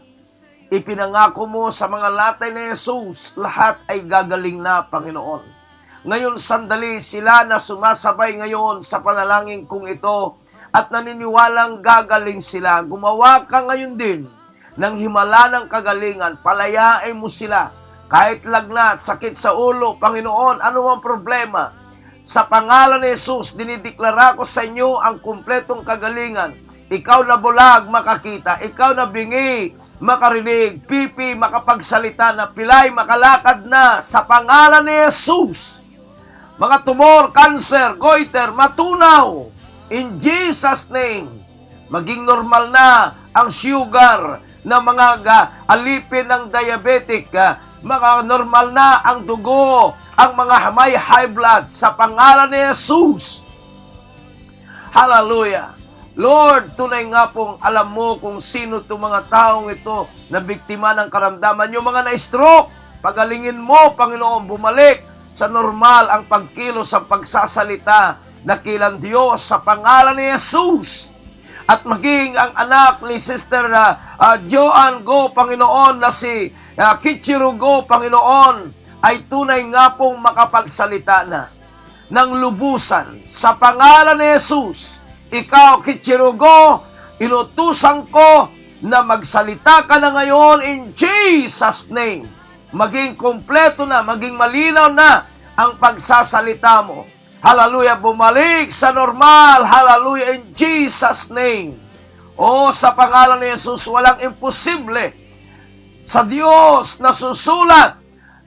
Ipinangako mo sa mga latay ni Jesus, lahat ay gagaling na, Panginoon. Ngayon sandali sila na sumasabay ngayon sa panalangin kong ito at naniniwalang gagaling sila. Gumawa ka ngayon din ng himala ng kagalingan, palayain mo sila. Kahit lagnat, sakit sa ulo, Panginoon, anumang problema, sa pangalan ni Jesus, dinideklara ko sa inyo ang kumpletong kagalingan. Ikaw na bulag, makakita. Ikaw na bingi, makarinig. Pipi, makapagsalita na. Pilay, makalakad na. Sa pangalan ni Jesus. Mga tumor, cancer, goiter, matunaw. In Jesus' name. Maging normal na ang sugar na mga alipin ng diabetic. Mga normal na ang dugo, ang mga may high blood. Sa pangalan ni Jesus. Hallelujah. Lord, tunay nga pong alam mo kung sino itong mga taong ito na biktima ng karamdaman. Yung mga na-stroke, pagalingin mo, Panginoon, bumalik sa normal ang pagkilos, ang pagsasalita, dakilang Diyos sa pangalan ni Jesus. At maging ang anak ni Sister Joanne Go, Panginoon, na si Kichiro Go, Panginoon, ay tunay nga pong makapagsalita na ng lubusan sa pangalan ni Jesus. Ikaw, Kichirugo, inutusan ko na magsalita ka na ngayon in Jesus' name. Maging kompleto na, maging malinaw na ang pagsasalita mo. Hallelujah, bumalik sa normal. Hallelujah, in Jesus' name. O, sa pangalan ni Jesus, walang imposible. Sa Diyos na susulat,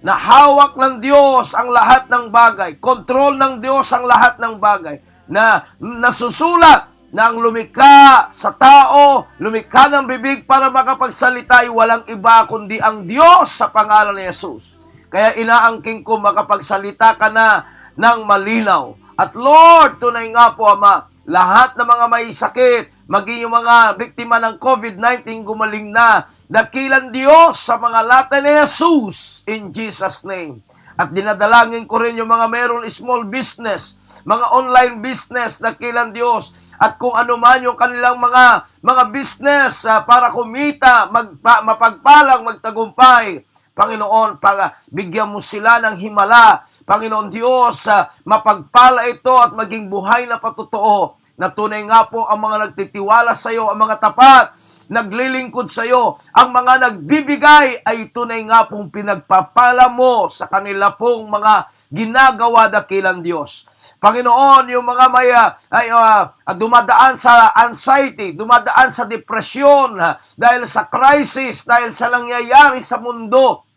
na hawak ng Diyos ang lahat ng bagay. Kontrol ng Diyos ang lahat ng bagay. Na nasusulat na ang lumikha sa tao, lumikha ng bibig para makapagsalita ay walang iba kundi ang Diyos sa pangalan ni Jesus. Kaya inaangking ko makapagsalita ka na ng malinaw. At Lord, tunay nga po, Ama, lahat ng mga may sakit, maging yung mga biktima ng COVID-19 gumaling na. Dakilan Diyos sa mga lata ni Jesus in Jesus' name. At dinadalangin ko rin yung mga meron small business, mga online business, dakilan Diyos. At kung ano man yung kanilang mga business para kumita, mapagpalang, magtagumpay, Panginoon, bigyan mo sila ng himala. Panginoon Diyos, mapagpala ito at maging buhay na patotoo. Na tunay nga po ang mga nagtitiwala sa iyo, ang mga tapat, naglilingkod sa iyo, ang mga nagbibigay ay tunay nga pong pinagpapala mo sa kanila pong mga ginagawa, dakilang Diyos. Panginoon, yung mga dumadaan sa anxiety, dumadaan sa depresyon, dahil sa crisis, dahil sa nangyayari sa mundo,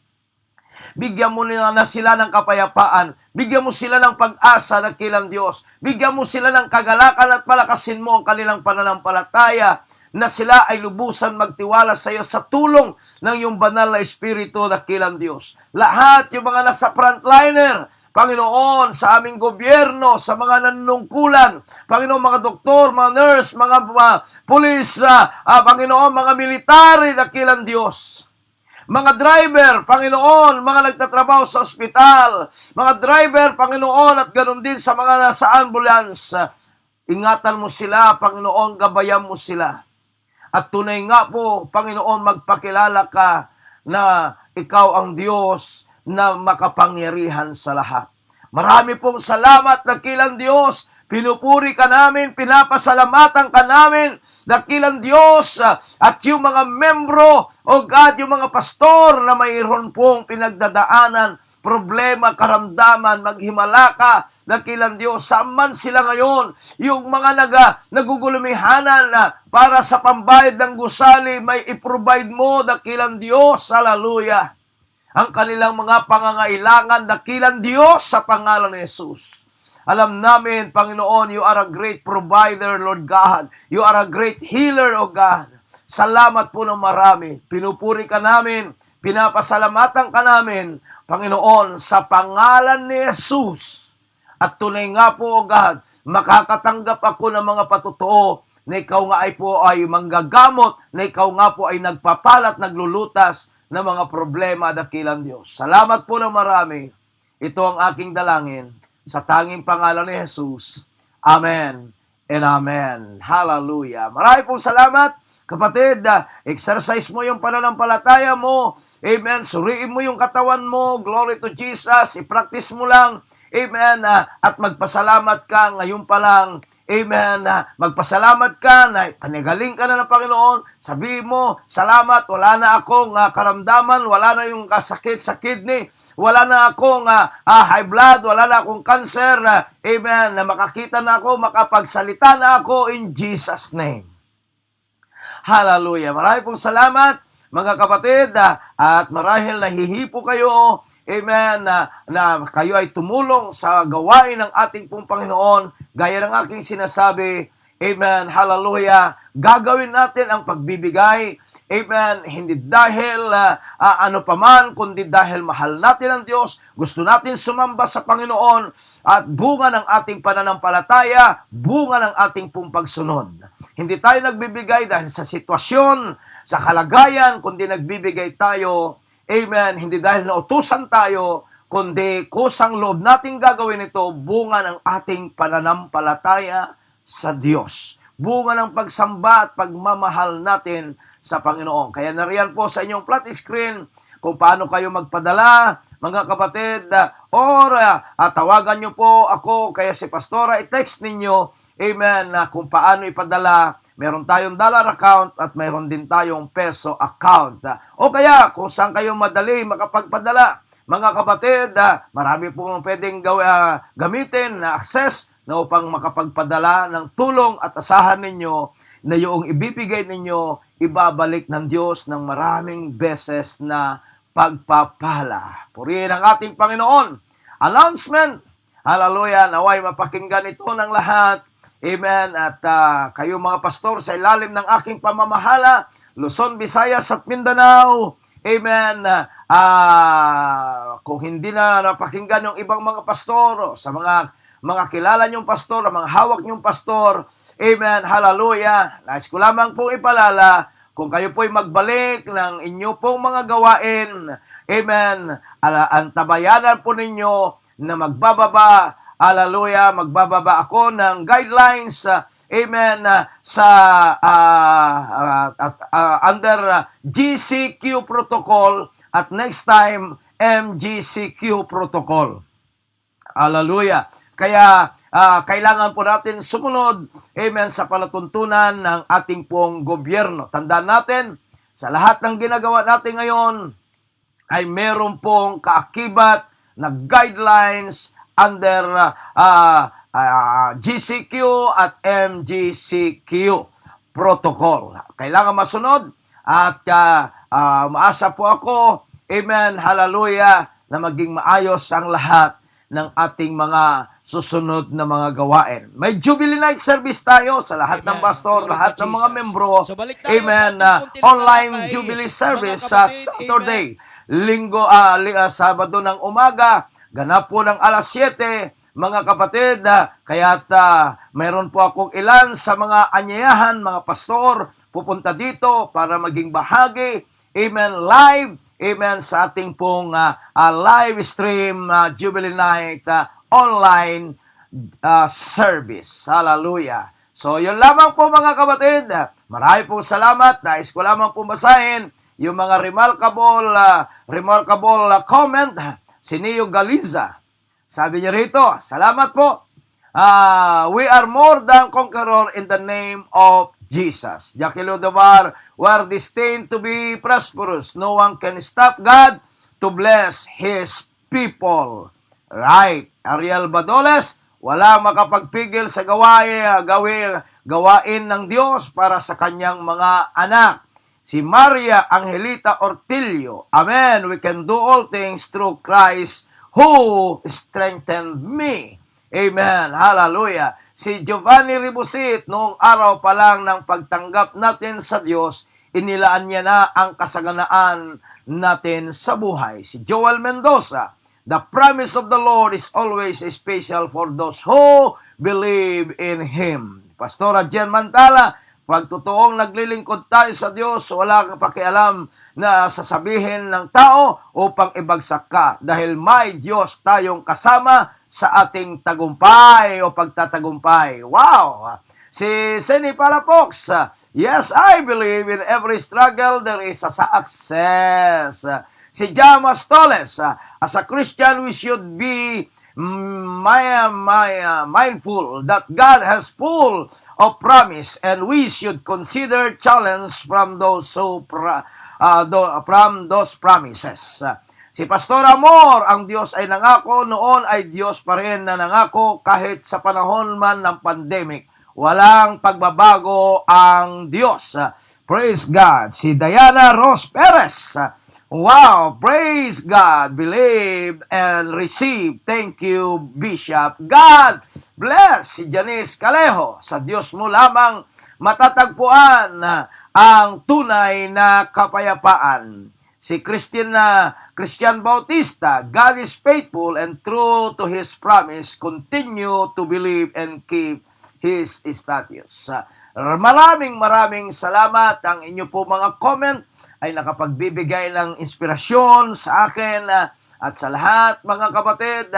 bigyan mo na sila ng kapayapaan. Bigyan mo sila ng pag-asa, dakilang Diyos. Bigyan mo sila ng kagalakan at palakasin mo ang kanilang pananampalataya na sila ay lubusan magtiwala sa iyo sa tulong ng iyong banal na Espiritu, dakilang Diyos. Lahat yung mga nasa frontliner, Panginoon, sa aming gobyerno, sa mga nanunungkulan, Panginoon, mga doktor, mga nurse, mga pulis, Panginoon, mga military, dakilang Diyos. Mga driver, Panginoon, mga nagtatrabaho sa ospital, mga driver, Panginoon, at ganoon din sa mga nasa ambulance, ingatan mo sila, Panginoon, gabayan mo sila. At tunay nga po, Panginoon, magpakilala ka na ikaw ang Diyos na makapangyarihan sa lahat. Marami pong salamat, dakilang Diyos. Pinupuri ka namin, pinapasalamatan ka namin, dakilang Diyos, at yung mga membro, o God, yung mga pastor na mayroon pong pinagdadaanan, problema, karamdaman, maghimala ka, dakilang Diyos, saan man sila ngayon, yung mga nagugulumihanan para sa pambayad ng gusali, may i-provide mo, dakilang Diyos, hallelujah, ang kanilang mga pangangailangan, dakilang Diyos, sa pangalan ni Jesus. Alam namin, Panginoon, you are a great provider, Lord God. You are a great healer, O God. Salamat po ng marami. Pinupuri ka namin, pinapasalamatan ka namin, Panginoon, sa pangalan ni Jesus. At tunay nga po, O God, makakatanggap ako ng mga patotoo na ikaw nga ay manggagamot, na ikaw nga po ay nagpapalat, naglulutas ng mga problema, dakilang Diyos. Salamat po ng marami. Ito ang aking dalangin. Sa tanging pangalan ni Jesus. Amen and amen. Hallelujah. Marami pong salamat, kapatid. Exercise mo yung pananampalataya mo. Amen. Suriin mo yung katawan mo. Glory to Jesus. I-practice mo lang. Amen. At magpasalamat ka ngayon pa lang. Amen. Magpasalamat ka na panigaling ka na ng Panginoon. Sabihin mo, salamat, wala na akong karamdaman, wala na yung sakit sa kidney, wala na akong high blood, wala na akong cancer. Amen. Na makakita na ako, makapagsalita na ako in Jesus' name. Hallelujah. Marami pong salamat, mga kapatid, at marahil nahihipo kayo, amen, na kayo ay tumulong sa gawain ng ating pong Panginoon, gaya ng aking sinasabi, amen, hallelujah, gagawin natin ang pagbibigay, amen, hindi dahil ano paman, kundi dahil mahal natin ang Diyos, gusto natin sumamba sa Panginoon, at bunga ng ating pananampalataya, bunga ng ating pong pagsunod. Hindi tayo nagbibigay dahil sa sitwasyon, sa kalagayan, kundi nagbibigay tayo, amen, hindi dahil nautusan tayo, kundi kusang loob nating gagawin ito, bunga ng ating pananampalataya sa Diyos. Bunga ng pagsamba at pagmamahal natin sa Panginoon. Kaya nariyan po sa inyong flat screen kung paano kayo magpadala, mga kapatid, or tawagan nyo po ako, kaya si Pastora, i-text ninyo, amen, kung paano ipadala. Meron tayong dollar account at meron din tayong peso account. O kaya, kung saan kayo madali makapagpadala, mga kapatid, marami pong pwedeng gamitin na access na upang makapagpadala ng tulong at asahan ninyo na yung ibibigay ninyo, ibabalik ng Diyos ng maraming beses na pagpapala. Purihin ang ating Panginoon. Announcement. Hallelujah. Naway mapakinggan ito ng lahat. Amen. At kayo mga pastor, sa ilalim ng aking pamamahala, Luzon, Visayas at Mindanao, amen, kung hindi na napakinggan yung ibang mga pastor, sa mga mga kilala niyong pastor, ang mga hawak niyong pastor. Amen, hallelujah. Nais ko lamang pong ipalala, kung kayo po'y magbalik ng inyo pong mga gawain, amen, antabayanan po ninyo na magbababa, hallelujah, magbababa ako ng guidelines, amen, sa under GCQ protocol at next time MGCQ protocol. Hallelujah. Kaya kailangan po natin sumunod, amen, sa palatuntunan ng ating pong gobyerno. Tandaan natin, sa lahat ng ginagawa natin ngayon, ay meron pong kaakibat na guidelines under GCQ at MGCQ protocol. Kailangan masunod at maasa po ako, amen, hallelujah, na maging maayos ang lahat ng ating mga susunod na mga gawain. May Jubilee Night service tayo sa lahat ng pastor, lahat ng mga membro. Amen. Online Jubilee service sa Saturday, Linggo, Sabado ng umaga, ganap po ng alas 7, mga kapatid. Kaya't mayroon po akong ilan sa mga anyayahan, mga pastor, pupunta dito para maging bahagi. Amen. Live. Amen, sa ating pong live stream Jubilee Night online service. Hallelujah. So, yun lamang po mga kapatid. Marami pong salamat. Nais ko lamang po basahin yung mga remarkable comment. Si Neo Galiza. Sabi niya rito, salamat po. We are more than conqueror in the name of Jesus. Jackie Lodovar, we are destined to be prosperous. No one can stop God to bless His people. Right. Ariel Badoles, wala makapagpigil sa gawain ng Diyos para sa kanyang mga anak. Si Maria Angelita Ortilio, Amen. We can do all things through Christ who strengthened me. Amen. Hallelujah. Si Giovanni Ribusit, noong araw pa lang ng pagtanggap natin sa Diyos, inilaan niya na ang kasaganaan natin sa buhay. Si Joel Mendoza, the promise of the Lord is always special for those who believe in Him. Pastora Jen Mantala, pag totoong naglilingkod tayo sa Diyos, wala kang pakialam na sasabihin ng tao upang ibagsak ka. Dahil may Diyos tayong kasama sa ating tagumpay o pagtatagumpay. Wow! Si Senny Palafox, yes, I believe in every struggle there is a success. Si Jamas Toles, as a Christian we should be mindful that God has full of promise and we should consider challenge from those promises. Si Pastor Amor, ang Diyos ay nangako noon ay Diyos pa rin na nangako kahit sa panahon man ng pandemic. Walang pagbabago ang Diyos. Praise God. Si Diana Rose Perez, wow, praise God, believe and receive. Thank you, Bishop. God bless. Si Janice Calejo, sa Diyos mo lamang matatagpuan ang tunay na kapayapaan. Si Christian Bautista, God is faithful and true to His promise. Continue to believe and keep His statutes. Maraming salamat. Ang inyo po mga comment ay nakapagbibigay ng inspirasyon sa akin at sa lahat mga kapatid.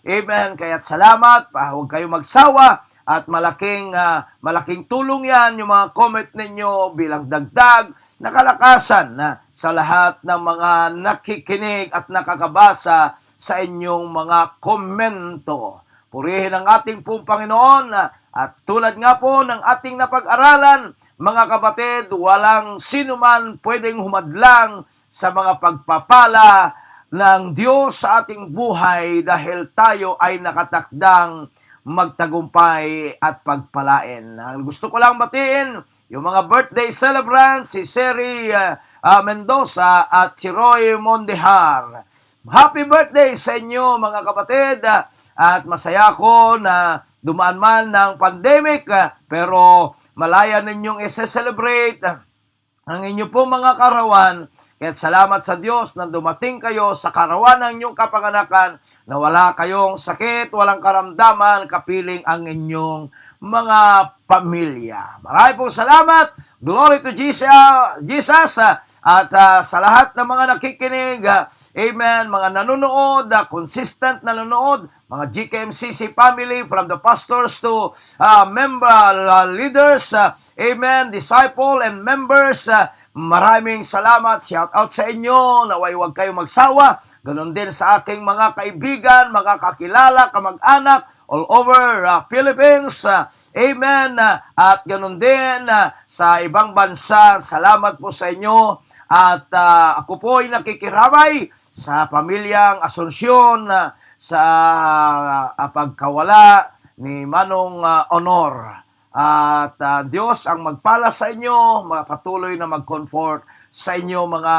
Amen. Kaya't salamat. Huwag kayo magsawa. At malaking tulong yan yung mga comment ninyo bilang dagdag na kalakasan sa lahat ng mga nakikinig at nakakabasa sa inyong mga komento. Purihin ang ating pong Panginoon at tulad nga po ng ating napag-aralan, mga kapatid, walang sinuman pwedeng humadlang sa mga pagpapala ng Diyos sa ating buhay dahil tayo ay nakatakdang magtagumpay at pagpalain. Gusto ko lang batiin yung mga birthday celebrants, si Seri Mendoza at si Roy Mondejar. Happy birthday sa inyo mga kapatid at masaya ko na dumaan man ng pandemic pero malaya ninyong i-celebrate ang inyo po mga karawan Kaya salamat sa Diyos na dumating kayo sa karawan ng inyong kapanganakan na wala kayong sakit, walang karamdaman, kapiling ang inyong mga pamilya. Maraming pong salamat. Glory to Jesus. At sa lahat ng mga nakikinig, amen, mga nanonood, consistent na nanonood, mga GKMCC family, from the pastors to member leaders, amen, disciple and members, maraming salamat. Shout out sa inyo. Naway huwag kayong magsawa. Ganon din sa aking mga kaibigan, mga kakilala, kamag-anak, all over Philippines. Amen. At ganon din sa ibang bansa. Salamat po sa inyo. At ako po ay nakikiramay sa pamilyang Asunsyon sa pagkawala ni Manong Honor. At Diyos ang magpala sa inyo, patuloy na mag-comfort sa inyo mga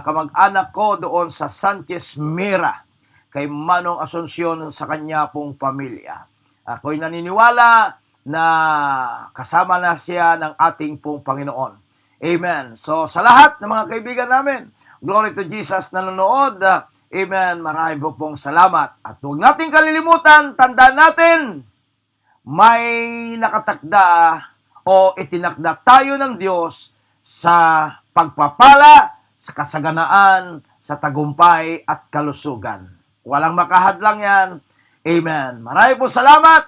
kamag-anak ko doon sa Sanchez Mira, kay Manong Asunsyon sa kanya pong pamilya. Ako'y naniniwala na kasama na siya ng ating pong Panginoon. Amen. So sa lahat ng mga kaibigan namin, glory to Jesus na nanonood, amen, marami po pong salamat. At huwag natin kalilimutan, tandaan natin, may nakatakda o itinakda tayo ng Diyos sa pagpapala, sa kasaganaan, sa tagumpay at kalusugan. Walang makahadlang yan. Amen. Maraming po salamat.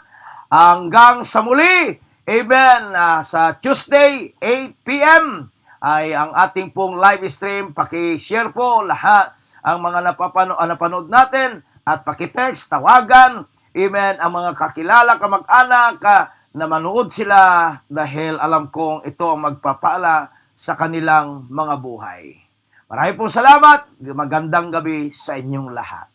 Hanggang sa muli. Amen. Sa Tuesday, 8 p.m. ay ang ating pong live stream. Paki-share po lahat ang mga napanood natin at paki-text, tawagan. Amen. Ang mga kakilala, kamag-anak, na manood sila dahil alam kong ito ang magpapala sa kanilang mga buhay. Maraming po salamat. Magandang gabi sa inyong lahat.